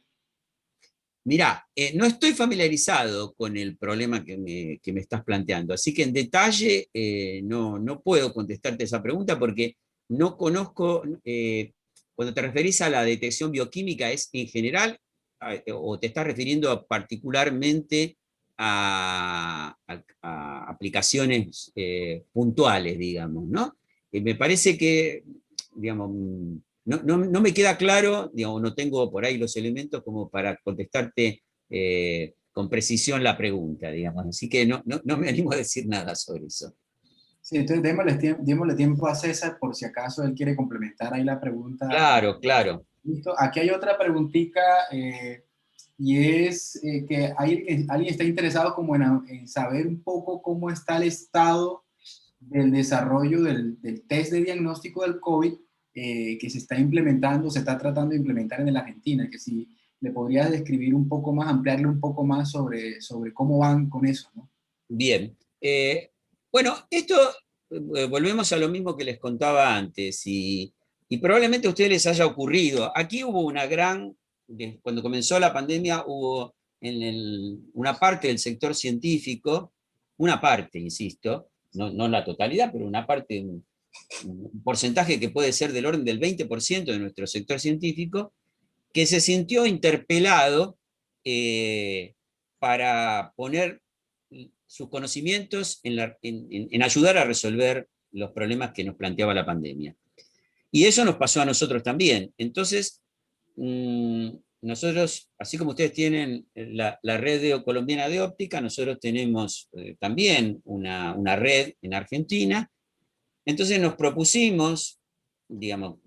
Mirá, no estoy familiarizado con el problema que me estás planteando, así que en detalle no puedo contestarte esa pregunta porque no conozco, cuando te referís a la detección bioquímica, ¿es en general o te estás refiriendo particularmente a aplicaciones puntuales, digamos, ¿no? Me parece que, digamos, no me queda claro, digamos, no tengo por ahí los elementos como para contestarte con precisión la pregunta, digamos, así que no me animo a decir nada sobre eso. Sí, entonces démosle tiempo a César por si acaso él quiere complementar ahí la pregunta. Claro, claro. Listo. Aquí hay otra preguntita y es que alguien está interesado como en saber un poco cómo está el estado del desarrollo del test de diagnóstico del COVID que se está implementando, se está tratando de implementar en la Argentina, que si le podrías describir un poco más, ampliarle un poco más sobre cómo van con eso, ¿no? Bien. Bueno, esto volvemos a lo mismo que les contaba antes y probablemente a ustedes les haya ocurrido. Aquí hubo cuando comenzó la pandemia, hubo una parte del sector científico, una parte, insisto, no la totalidad, pero una parte, un porcentaje que puede ser del orden del 20% de nuestro sector científico, que se sintió interpelado para poner sus conocimientos en ayudar a resolver los problemas que nos planteaba la pandemia. Y eso nos pasó a nosotros también. Entonces, nosotros, así como ustedes tienen la red colombiana de óptica, nosotros tenemos también una red en Argentina. Entonces nos propusimos, digamos,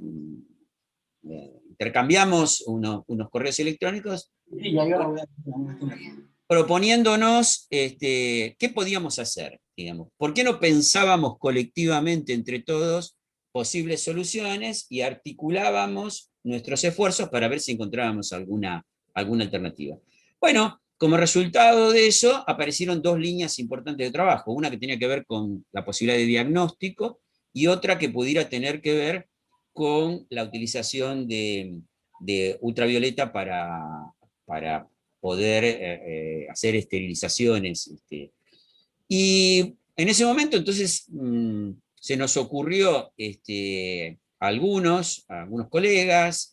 intercambiamos unos correos electrónicos. Sí, ya yo la voy a proponiéndonos qué podíamos hacer, digamos. ¿Por qué no pensábamos colectivamente entre todos posibles soluciones y articulábamos nuestros esfuerzos para ver si encontrábamos alguna alternativa? Bueno, como resultado de eso aparecieron dos líneas importantes de trabajo, una que tenía que ver con la posibilidad de diagnóstico y otra que pudiera tener que ver con la utilización de ultravioleta para poder hacer esterilizaciones. Y en ese momento entonces se nos ocurrió a algunos colegas,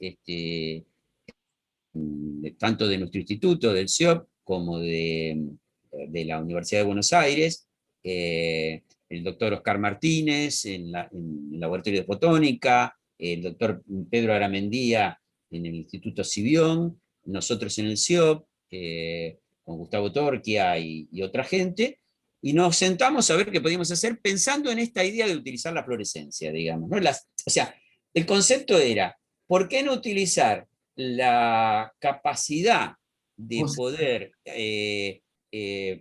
tanto de nuestro instituto, del CIOP, como de la Universidad de Buenos Aires, el doctor Oscar Martínez en el Laboratorio de Fotónica, el doctor Pedro Aramendía en el Instituto Cibión, nosotros en el CIOP, con Gustavo Torquia y otra gente, y nos sentamos a ver qué podíamos hacer pensando en esta idea de utilizar la fluorescencia, digamos, ¿no? O sea, el concepto era, ¿por qué no utilizar la capacidad de poder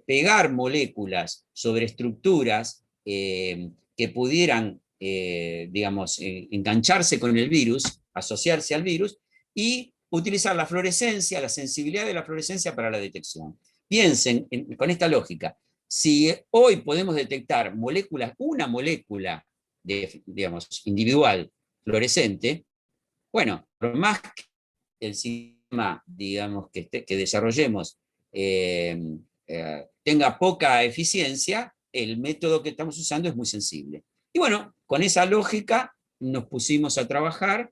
pegar moléculas sobre estructuras que pudieran, digamos, engancharse con el virus, asociarse al virus, y utilizar la fluorescencia, la sensibilidad de la fluorescencia para la detección? Piensen con esta lógica. Si hoy podemos detectar una molécula digamos, individual fluorescente, bueno, por más que el sistema, digamos, que desarrollemos tenga poca eficiencia, el método que estamos usando es muy sensible. Y bueno, con esa lógica nos pusimos a trabajar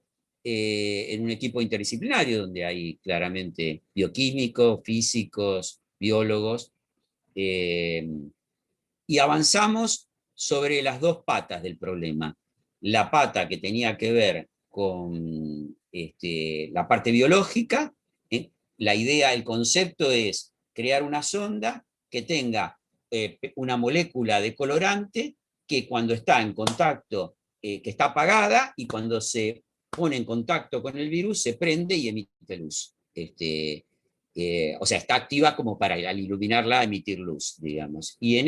en un equipo interdisciplinario donde hay claramente bioquímicos, físicos, biólogos, y avanzamos sobre las dos patas del problema. La pata que tenía que ver con la parte biológica, la idea, el concepto es crear una sonda que tenga una molécula de colorante que cuando está en contacto, que está apagada, y cuando se pone en contacto con el virus se prende y emite luz. O sea, está activa como para al iluminarla emitir luz, digamos. Y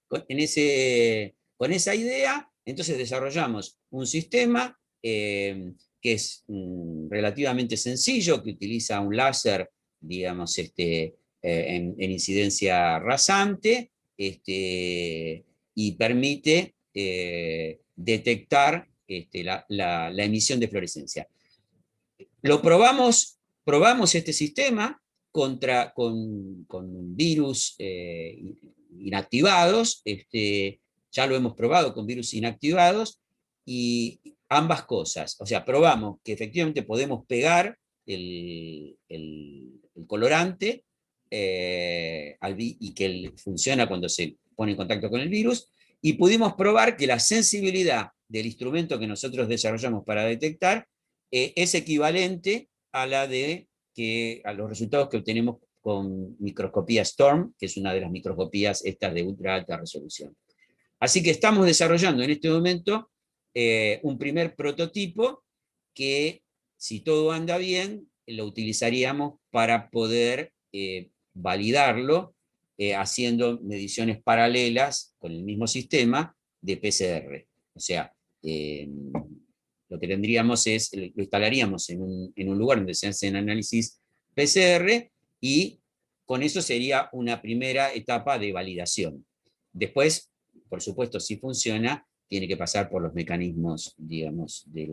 con esa idea, entonces desarrollamos un sistema que es relativamente sencillo, que utiliza un láser, digamos, en incidencia rasante, y permite detectar la emisión de fluorescencia. Lo probamos este sistema con virus inactivados, ya lo hemos probado con virus inactivados, y ambas cosas, o sea, probamos que efectivamente podemos pegar el colorante y que funciona cuando se pone en contacto con el virus, y pudimos probar que la sensibilidad del instrumento que nosotros desarrollamos para detectar es equivalente a a los resultados que obtenemos con microscopía STORM, que es una de las microscopías estas de ultra alta resolución. Así que estamos desarrollando en este momento un primer prototipo que, si todo anda bien, lo utilizaríamos para poder validarlo haciendo mediciones paralelas con el mismo sistema de PCR. O sea, lo que tendríamos es, lo instalaríamos en un lugar donde se hacen análisis PCR, y con eso sería una primera etapa de validación. Después, por supuesto, si funciona, tiene que pasar por los mecanismos, digamos, de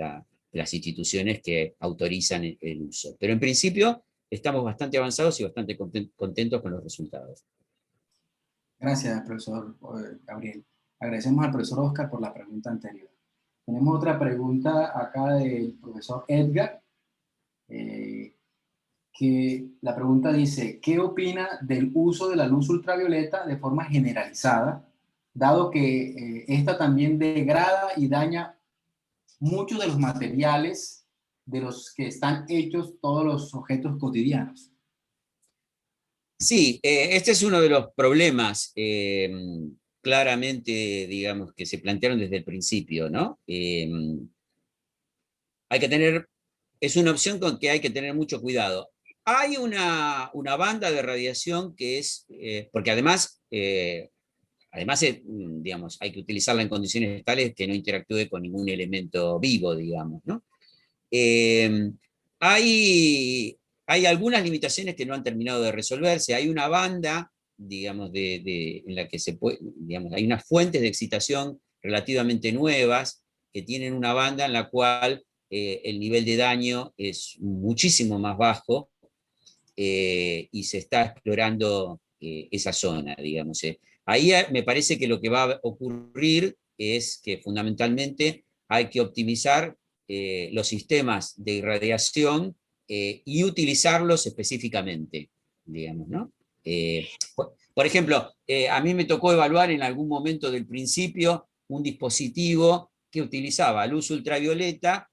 las instituciones que autorizan el uso. Pero en principio estamos bastante avanzados y bastante contentos con los resultados. Gracias, profesor Gabriel. Agradecemos al profesor Oscar por la pregunta anterior. Tenemos otra pregunta acá del profesor Edgar, que la pregunta dice, ¿qué opina del uso de la luz ultravioleta de forma generalizada, dado que esta también degrada y daña muchos de los materiales de los que están hechos todos los objetos cotidianos? Sí, este es uno de los problemas claramente, digamos, que se plantearon desde el principio, ¿no? Hay que tener, es una opción con que hay que tener mucho cuidado. Hay una banda de radiación que es, porque además, digamos, hay que utilizarla en condiciones tales que no interactúe con ningún elemento vivo, digamos, ¿no? Eh, hay, hay algunas limitaciones que no han terminado de resolverse. Hay una banda, digamos, en la que se puede, digamos, hay unas fuentes de excitación relativamente nuevas que tienen una banda en la cual el nivel de daño es muchísimo más bajo y se está explorando esa zona, digamos. Ahí me parece que lo que va a ocurrir es que fundamentalmente hay que optimizar los sistemas de irradiación y utilizarlos específicamente, digamos, ¿no? Por ejemplo, a mí me tocó evaluar en algún momento del principio un dispositivo que utilizaba luz ultravioleta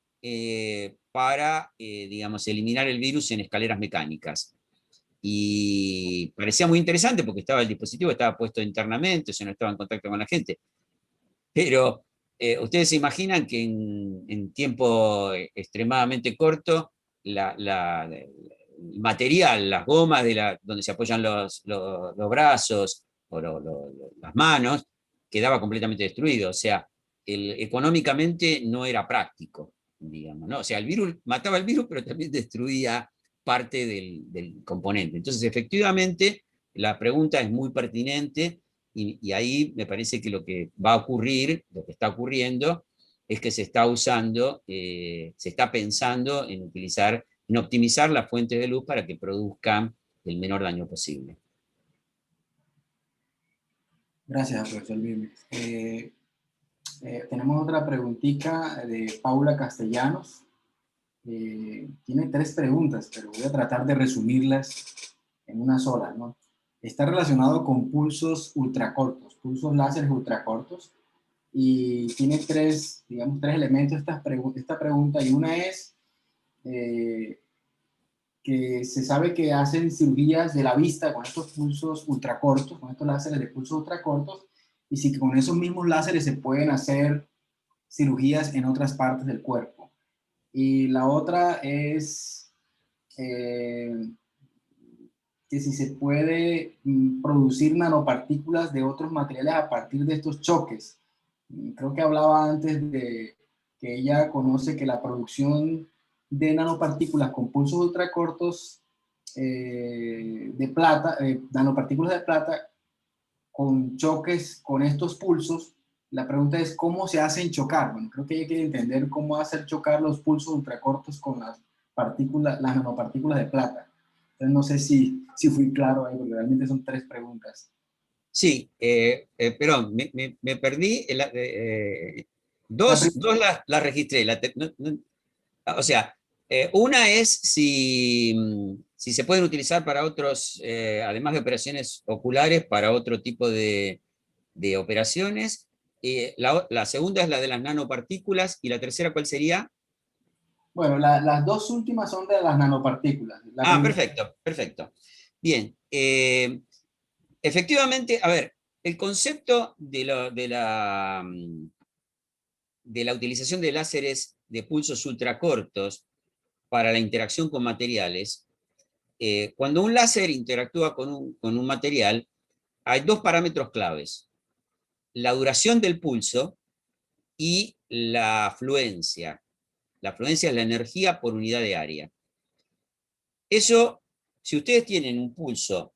para, digamos, eliminar el virus en escaleras mecánicas. Y parecía muy interesante porque el dispositivo estaba puesto internamente, o sea, no estaba en contacto con la gente. Pero ustedes se imaginan que en tiempo extremadamente corto, el material, las gomas donde se apoyan los brazos o las manos, quedaba completamente destruido. O sea, económicamente no era práctico, digamos, ¿no? O sea, el virus mataba el virus, pero también destruía parte del componente. Entonces, efectivamente, la pregunta es muy pertinente y ahí me parece que lo que va a ocurrir, lo que está ocurriendo, es que se está usando, se está pensando en utilizar, en optimizar las fuentes de luz para que produzcan el menor daño posible. Gracias, profesor Vilmes. Tenemos otra preguntita de Paula Castellanos. Tiene 3 preguntas, pero voy a tratar de resumirlas en una sola, ¿no? Está relacionado con pulsos ultracortos, pulsos láseres ultracortos, y tiene 3, digamos, 3 elementos esta pregunta, y una es que se sabe que hacen cirugías de la vista con estos pulsos ultracortos, con estos láseres de pulsos ultracortos, y si con esos mismos láseres se pueden hacer cirugías en otras partes del cuerpo. Y la otra es que si se puede producir nanopartículas de otros materiales a partir de estos choques. Creo que hablaba antes de que ella conoce que la producción de nanopartículas con pulsos ultracortos de plata, nanopartículas de plata con choques con estos pulsos, la pregunta es cómo se hacen chocar. Bueno, creo que ella quiere entender cómo hacer chocar los pulsos ultracortos con las nanopartículas de plata. Entonces no sé si fui claro ahí, porque realmente son 3 preguntas. Sí, perdón, me perdí. Dos las registré. O sea, una es si se pueden utilizar para otros, además de operaciones oculares, para otro tipo de operaciones. La segunda es la de las nanopartículas. ¿Y la tercera cuál sería? Bueno, las 2 últimas son de las nanopartículas. Perfecto, perfecto. Bien. Efectivamente, a ver, el concepto de la utilización de láseres de pulsos ultracortos para la interacción con materiales, cuando un láser interactúa con un material, hay 2 parámetros claves: la duración del pulso y la afluencia. La afluencia es la energía por unidad de área. Eso, si ustedes tienen un pulso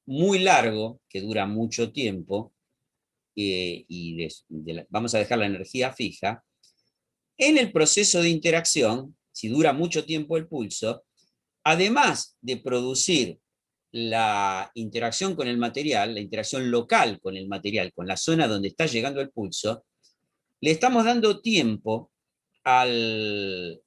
muy largo, que dura mucho tiempo, vamos a dejar la energía fija, en el proceso de interacción, si dura mucho tiempo el pulso, además de producir la interacción con el material, la interacción local con el material, con la zona donde está llegando el pulso, le estamos dando tiempo al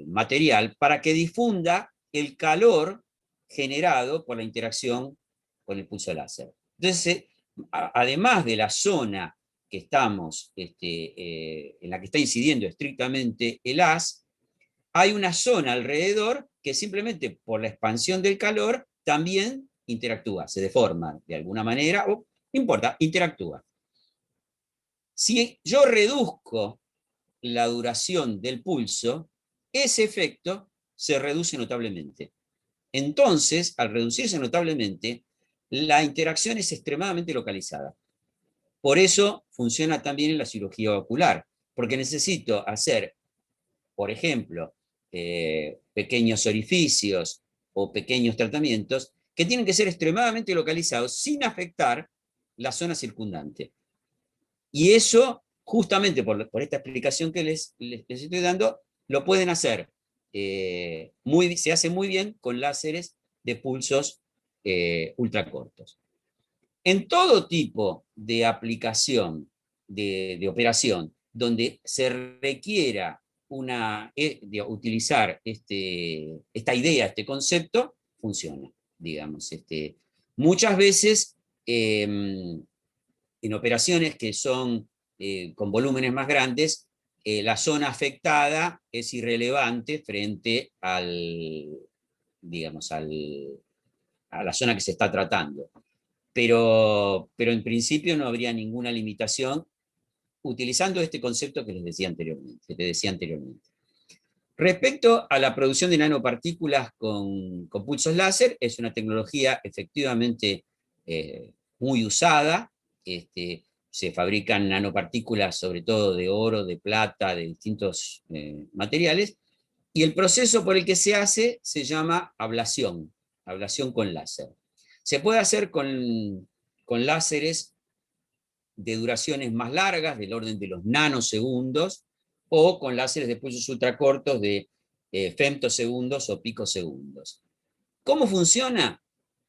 material para que difunda el calor generado por la interacción con el pulso láser. Entonces, además de la zona que estamos, en la que está incidiendo estrictamente el haz, hay una zona alrededor que simplemente por la expansión del calor también interactúa, se deforma de alguna manera, o no importa, interactúa. Si yo reduzco la duración del pulso, ese efecto se reduce notablemente. Entonces, al reducirse notablemente, la interacción es extremadamente localizada. Por eso funciona también en la cirugía ocular, porque necesito hacer, por ejemplo, pequeños orificios o pequeños tratamientos que tienen que ser extremadamente localizados sin afectar la zona circundante. Y eso, justamente por esta explicación que les estoy dando, lo pueden hacer. Se hace muy bien con láseres de pulsos ultracortos. En todo tipo de aplicación, de operación, donde se requiera utilizar esta idea, este concepto, funciona, digamos. Muchas veces, en operaciones que son con volúmenes más grandes, la zona afectada es irrelevante frente digamos, a la zona que se está tratando. Pero en principio no habría ninguna limitación utilizando este concepto que les decía anteriormente. Respecto a la producción de nanopartículas con pulsos láser, es una tecnología efectivamente muy usada. Se fabrican nanopartículas sobre todo de oro, de plata, de distintos materiales, y el proceso por el que se hace se llama ablación con láser. Se puede hacer con láseres de duraciones más largas, del orden de los nanosegundos, o con láseres de pulsos ultracortos de femtosegundos o picosegundos. ¿Cómo funciona?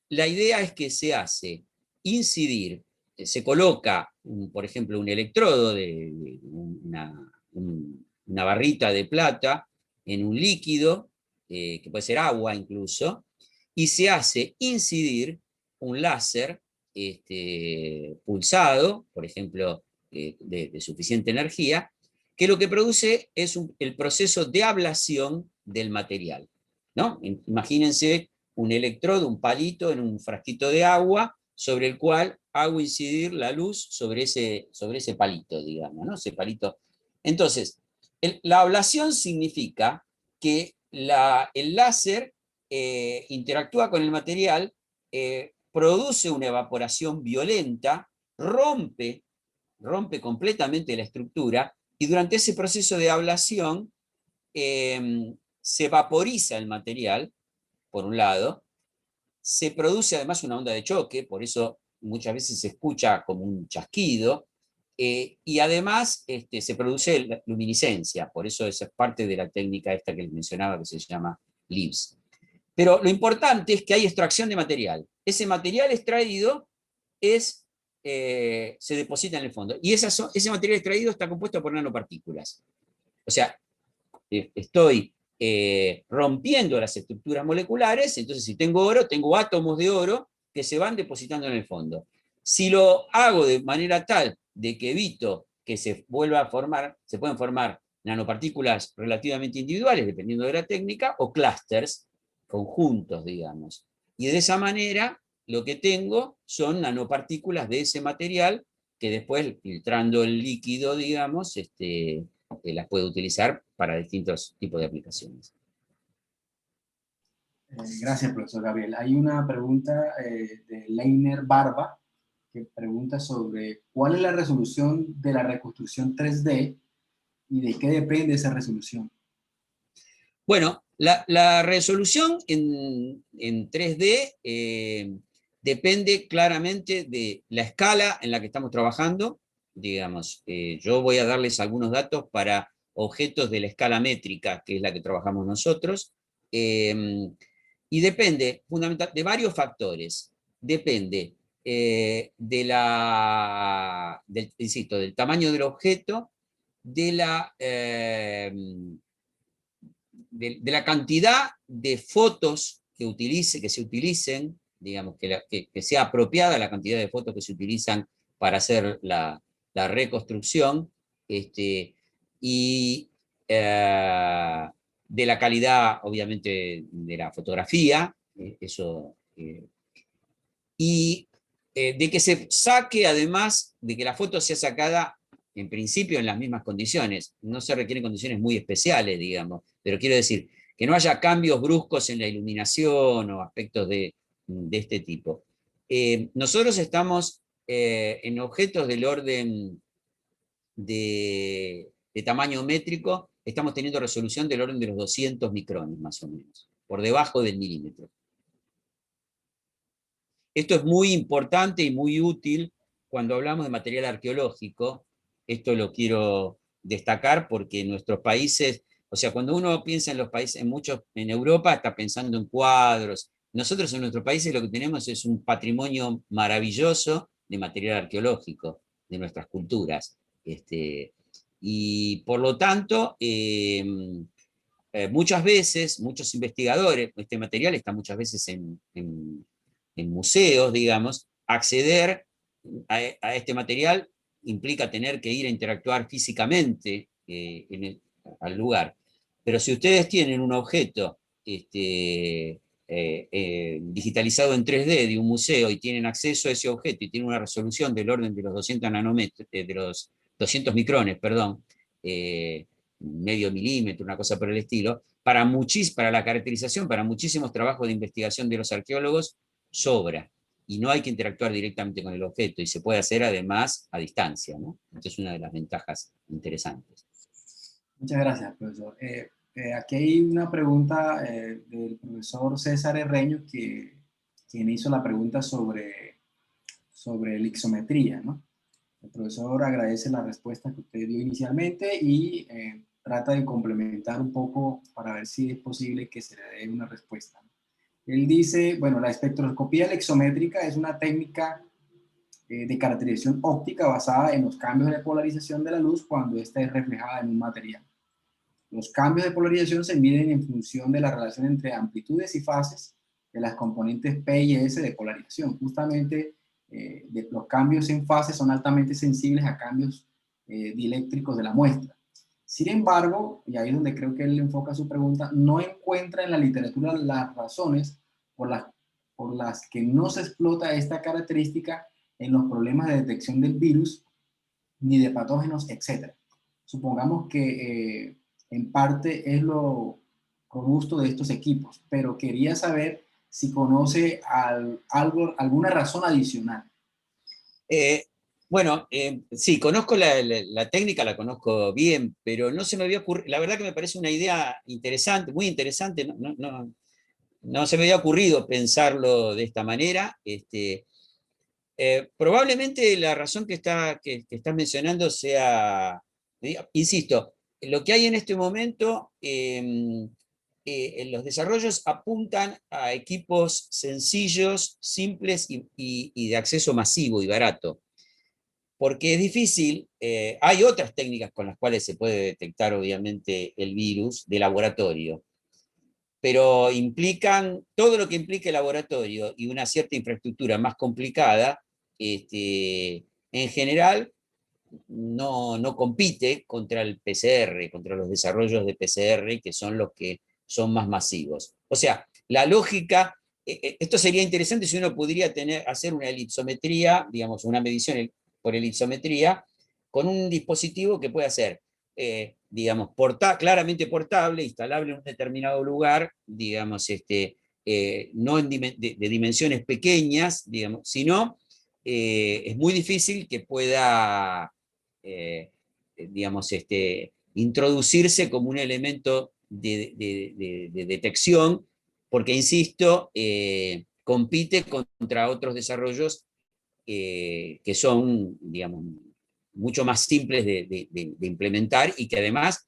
La idea es que se hace incidir, se coloca, por ejemplo, un electrodo de una barrita de plata en un líquido, que puede ser agua incluso, y se hace incidir un láser pulsado, por ejemplo, de suficiente energía, que lo que produce es el proceso de ablación del material, ¿no? Imagínense un electrodo, un palito en un frasquito de agua, sobre el cual hago incidir la luz sobre ese palito, digamos, ¿no? Ese palito. Entonces, la ablación significa que el láser interactúa con el material, produce una evaporación violenta, rompe completamente la estructura, y durante ese proceso de ablación se vaporiza el material, por un lado, se produce además una onda de choque, por eso muchas veces se escucha como un chasquido, y además se produce luminiscencia, por eso esa es parte de la técnica esta que les mencionaba que se llama LIBS. Pero lo importante es que hay extracción de material. Ese material extraído se deposita en el fondo. Y ese material extraído está compuesto por nanopartículas. O sea, estoy rompiendo las estructuras moleculares, entonces si tengo oro, tengo átomos de oro que se van depositando en el fondo. Si lo hago de manera tal de que evito que se pueden formar nanopartículas relativamente individuales, dependiendo de la técnica, o clústeres, conjuntos, digamos. Y de esa manera lo que tengo son nanopartículas de ese material que después, filtrando el líquido, digamos, las puedo utilizar para distintos tipos de aplicaciones. Gracias, profesor Gabriel. Hay una pregunta de Leiner Barba, que pregunta sobre cuál es la resolución de la reconstrucción 3D y de qué depende esa resolución. Bueno, la resolución en 3D depende claramente de la escala en la que estamos trabajando. Digamos, yo voy a darles algunos datos para objetos de la escala métrica, que es la que trabajamos nosotros, y depende de varios factores. Depende insisto, del tamaño del objeto, de la cantidad de fotos que se utilicen, digamos, que sea apropiada la cantidad de fotos que se utilizan para hacer la reconstrucción, y de la calidad, obviamente, de la fotografía, y de que se saque, además, de que la foto sea sacada en principio en las mismas condiciones. No se requieren condiciones muy especiales, digamos, pero quiero decir que no haya cambios bruscos en la iluminación o aspectos de este tipo. Nosotros estamos en objetos del orden de tamaño métrico, estamos teniendo resolución del orden de los 200 micrones, más o menos, por debajo del milímetro. Esto es muy importante y muy útil cuando hablamos de material arqueológico. Esto lo quiero destacar porque en nuestros países, o sea, cuando uno piensa en los países, en Europa está pensando en cuadros. Nosotros en nuestros países lo que tenemos es un patrimonio maravilloso de material arqueológico, de nuestras culturas. Y por lo tanto, muchas veces, muchos investigadores, este material está muchas veces en museos, digamos, acceder a este material implica tener que ir a interactuar físicamente al lugar. Pero si ustedes tienen un objeto digitalizado en 3D de un museo y tienen acceso a ese objeto y tienen una resolución del orden de los 200 nanómetros, de los 200 micrones, perdón, medio milímetro, una cosa por el estilo, para la caracterización, para muchísimos trabajos de investigación de los arqueólogos, sobra. Y no hay que interactuar directamente con el objeto, y se puede hacer además a distancia, ¿no? Esta es una de las ventajas interesantes. Muchas gracias, profesor. Aquí hay una pregunta del profesor César Herreño, quien hizo la pregunta sobre la ixometría, ¿no? El profesor agradece la respuesta que usted dio inicialmente y trata de complementar un poco para ver si es posible que se le dé una respuesta. Él dice, bueno, la espectroscopía lexométrica es una técnica de caracterización óptica basada en los cambios de polarización de la luz cuando ésta es reflejada en un material. Los cambios de polarización se miden en función de la relación entre amplitudes y fases de las componentes P y S de polarización. Justamente los cambios en fase son altamente sensibles a cambios dieléctricos de la muestra. Sin embargo, y ahí es donde creo que él enfoca su pregunta, no encuentra en la literatura las razones por las que no se explota esta característica en los problemas de detección del virus, ni de patógenos, etc. Supongamos que en parte es lo robusto de estos equipos, pero quería saber si conoce alguna razón adicional. Bueno, sí, conozco la técnica, la conozco bien, pero no se me había ocurrido, la verdad que me parece una idea interesante, muy interesante, no se me había ocurrido pensarlo de esta manera. Probablemente la razón que estás mencionando sea, insisto, lo que hay en este momento, los desarrollos apuntan a equipos sencillos, simples y de acceso masivo y barato. Porque es difícil, hay otras técnicas con las cuales se puede detectar obviamente el virus de laboratorio, pero implican, todo lo que implique el laboratorio y una cierta infraestructura más complicada, en general no compite contra el PCR, contra los desarrollos de PCR, que son los que son más masivos. O sea, la lógica, esto sería interesante si uno pudiera hacer una elipsometría, digamos, una medición por elipsometría, con un dispositivo que pueda ser, digamos, claramente portable, instalable en un determinado lugar, digamos, no de dimensiones pequeñas, digamos, sino es muy difícil que pueda, digamos, introducirse como un elemento de detección, porque, insisto, compite contra otros desarrollos que son, digamos, mucho más simples de implementar y que además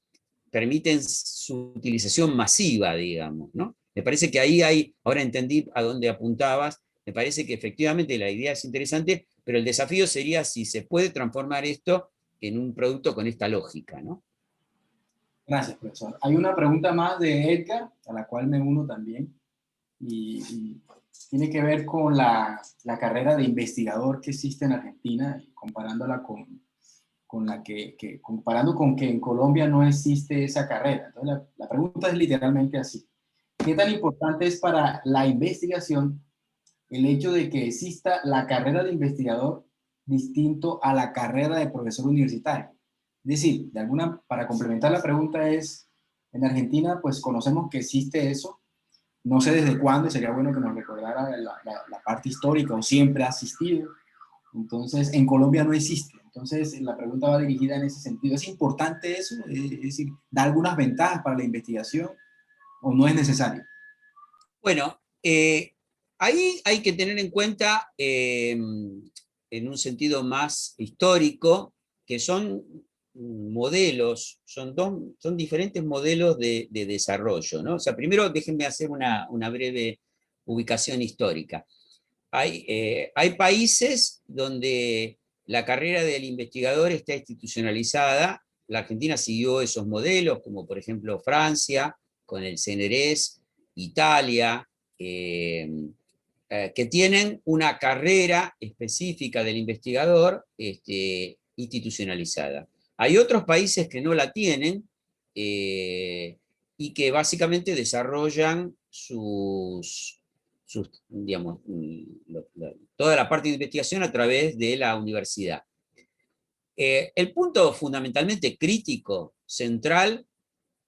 permiten su utilización masiva, digamos, ¿no? Me parece que ahí ahora entendí a dónde apuntabas, me parece que efectivamente la idea es interesante, pero el desafío sería si se puede transformar esto en un producto con esta lógica, ¿no? Gracias, profesor. Hay una pregunta más de Edgar, a la cual me uno también, y tiene que ver con la carrera de investigador que existe en Argentina, comparándola comparando con que en Colombia no existe esa carrera. Entonces, la pregunta es literalmente así. ¿Qué tan importante es para la investigación el hecho de que exista la carrera de investigador distinto a la carrera de profesor universitario? Es decir, para complementar la pregunta es, En Argentina, pues conocemos que existe eso. No sé desde cuándo, sería bueno que nos recordara la parte histórica, o siempre ha existido. Entonces, en Colombia no existe. Entonces, la pregunta va dirigida en ese sentido. ¿Es importante eso? Es decir, ¿da algunas ventajas para la investigación o no es necesario? Bueno, ahí hay que tener en cuenta, en un sentido más histórico, que son modelos, son diferentes modelos de desarrollo, ¿no? O sea, primero déjenme hacer una breve ubicación histórica. Hay países donde la carrera del investigador está institucionalizada. La Argentina siguió esos modelos, como por ejemplo Francia, con el CNRS, Italia, que tienen una carrera específica del investigador institucionalizada. Hay otros países que no la tienen y que básicamente desarrollan digamos, toda la parte de investigación a través de la universidad. El punto fundamentalmente crítico, central,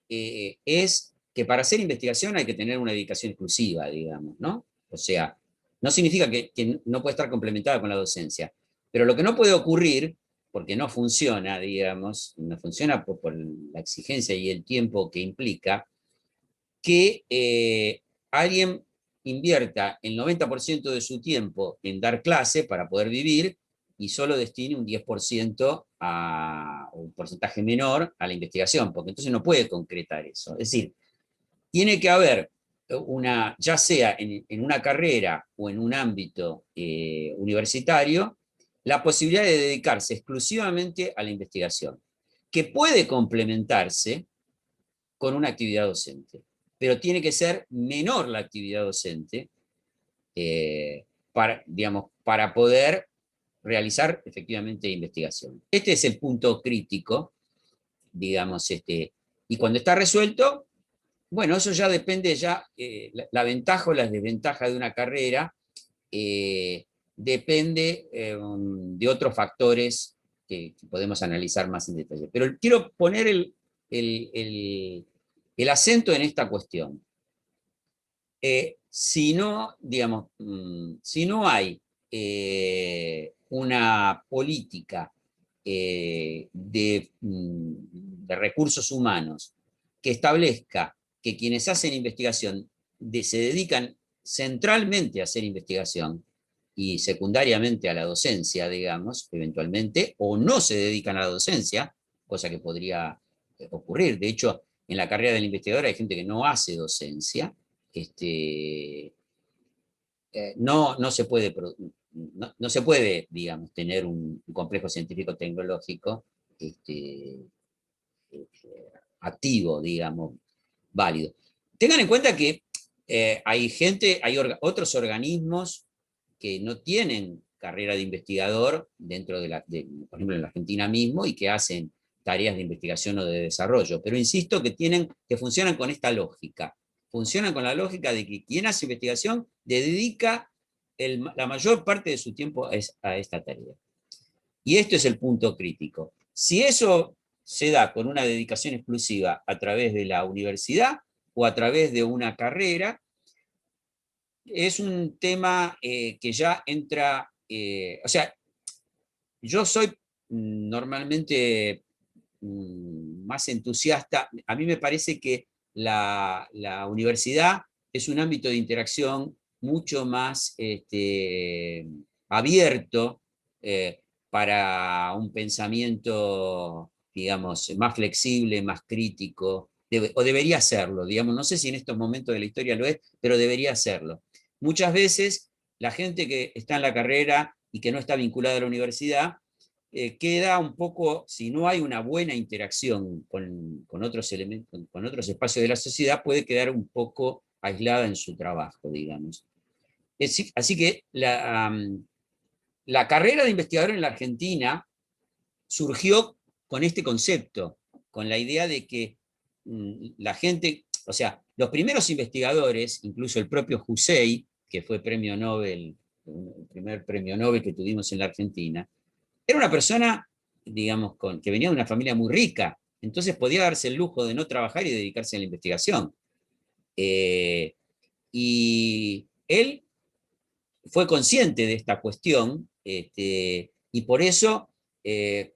es que para hacer investigación hay que tener una dedicación exclusiva, digamos, ¿no? O sea, no significa que no puede estar complementada con la docencia, pero lo que no puede ocurrir, porque no funciona, digamos, no funciona por la exigencia y el tiempo que implica, que alguien invierta el 90% de su tiempo en dar clase para poder vivir y solo destine un 10% un porcentaje menor a la investigación, porque entonces no puede concretar eso. Es decir, tiene que haber ya sea en una carrera o en un ámbito universitario, la posibilidad de dedicarse exclusivamente a la investigación, que puede complementarse con una actividad docente, pero tiene que ser menor la actividad docente digamos, para poder realizar efectivamente investigación. Este es el punto crítico, digamos, y cuando está resuelto, bueno, eso ya depende, la ventaja o la desventaja de una carrera depende de otros factores que podemos analizar más en detalle. Pero quiero poner el acento en esta cuestión. Si no, digamos, si no hay una política de recursos humanos que establezca que quienes hacen investigación se dedican centralmente a hacer investigación y secundariamente a la docencia, digamos, eventualmente, o no se dedican a la docencia, cosa que podría ocurrir. De hecho, en la carrera del investigador hay gente que no hace docencia, no se puede, no se puede, digamos, tener un complejo científico-tecnológico activo, digamos, válido. Tengan en cuenta que hay otros organismos que no tienen carrera de investigador dentro por ejemplo, en la Argentina mismo, y que hacen tareas de investigación o de desarrollo, pero insisto que funcionan con esta lógica. Funcionan con la lógica de que quien hace investigación dedica la mayor parte de su tiempo a esta tarea. Y esto es el punto crítico. Si eso se da con una dedicación exclusiva a través de la universidad o a través de una carrera, es un tema que ya entra, o sea, yo soy normalmente más entusiasta. A mí me parece que la universidad es un ámbito de interacción mucho más abierto para un pensamiento, digamos, más flexible, más crítico, o debería serlo, digamos, no sé si en estos momentos de la historia lo es, pero debería serlo. Muchas veces la gente que está en la carrera y que no está vinculada a la universidad, queda un poco, si no hay una buena interacción con otros elementos, con otros espacios de la sociedad, puede quedar un poco aislada en su trabajo, digamos. Así que la carrera de investigador en la Argentina surgió con este concepto, con la idea de que la gente, o sea, los primeros investigadores, incluso el propio Hussein, que fue premio Nobel, el primer premio Nobel que tuvimos en la Argentina, era una persona, digamos, que venía de una familia muy rica, entonces podía darse el lujo de no trabajar y dedicarse a la investigación. Y él fue consciente de esta cuestión, y por eso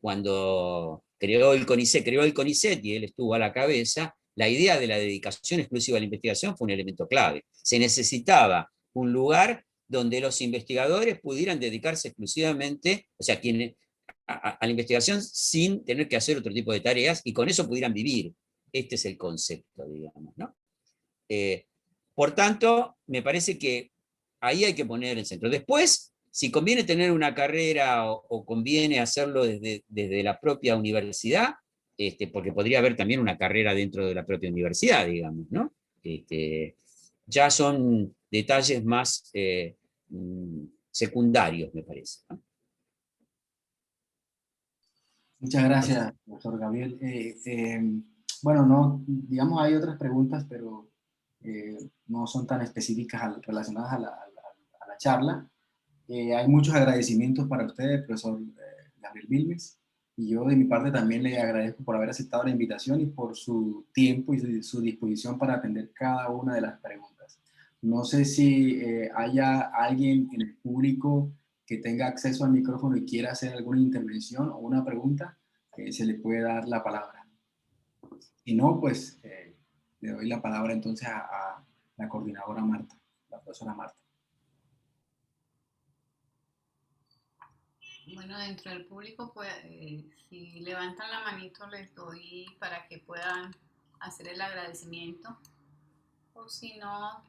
cuando creó el CONICET y él estuvo a la cabeza, la idea de la dedicación exclusiva a la investigación fue un elemento clave. Se necesitaba un lugar donde los investigadores pudieran dedicarse exclusivamente, o sea, a la investigación sin tener que hacer otro tipo de tareas y con eso pudieran vivir. Este es el concepto, digamos, ¿no? Por tanto, me parece que ahí hay que poner el centro. Después, si conviene tener una carrera o conviene hacerlo desde la propia universidad, porque podría haber también una carrera dentro de la propia universidad, digamos, ¿no? Ya son detalles más secundarios, me parece, ¿no? Muchas gracias, doctor Gabriel. Bueno, no, digamos, hay otras preguntas, pero no son tan específicas relacionadas a la charla. Hay muchos agradecimientos para usted, profesor Gabriel Vilmes, y yo de mi parte también le agradezco por haber aceptado la invitación y por su tiempo y su disposición para atender cada una de las preguntas. No sé si haya alguien en el público que tenga acceso al micrófono y quiera hacer alguna intervención o una pregunta, se le puede dar la palabra. Si no, pues le doy la palabra entonces a la coordinadora Marta, la profesora Marta. Bueno, dentro del público, pues, si levantan la manito, les doy para que puedan hacer el agradecimiento. O si no,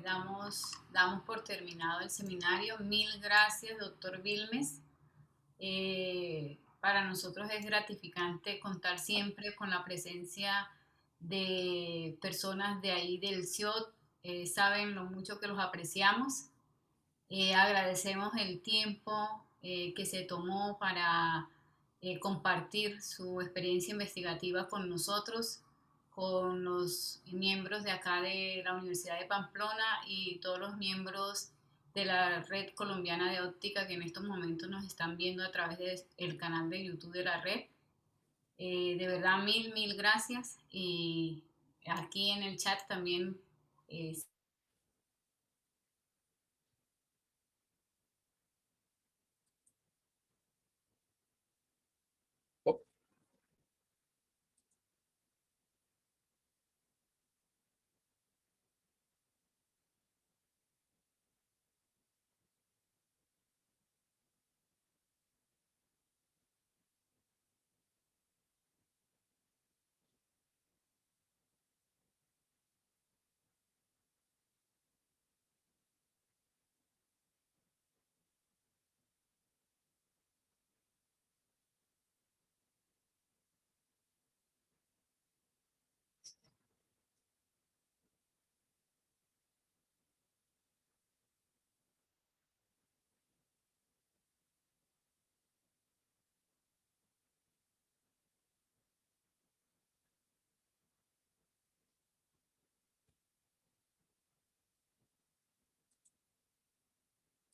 damos por terminado el seminario. Mil gracias, doctor Vilmes. Para nosotros es gratificante contar siempre con la presencia de personas de ahí del CIOT. Saben lo mucho que los apreciamos. Agradecemos el tiempo que se tomó para compartir su experiencia investigativa con nosotros, con los miembros de acá de la Universidad de Pamplona y todos los miembros de la Red Colombiana de Óptica que en estos momentos nos están viendo a través del canal de YouTube de la red. De verdad, mil gracias. Y aquí en el chat también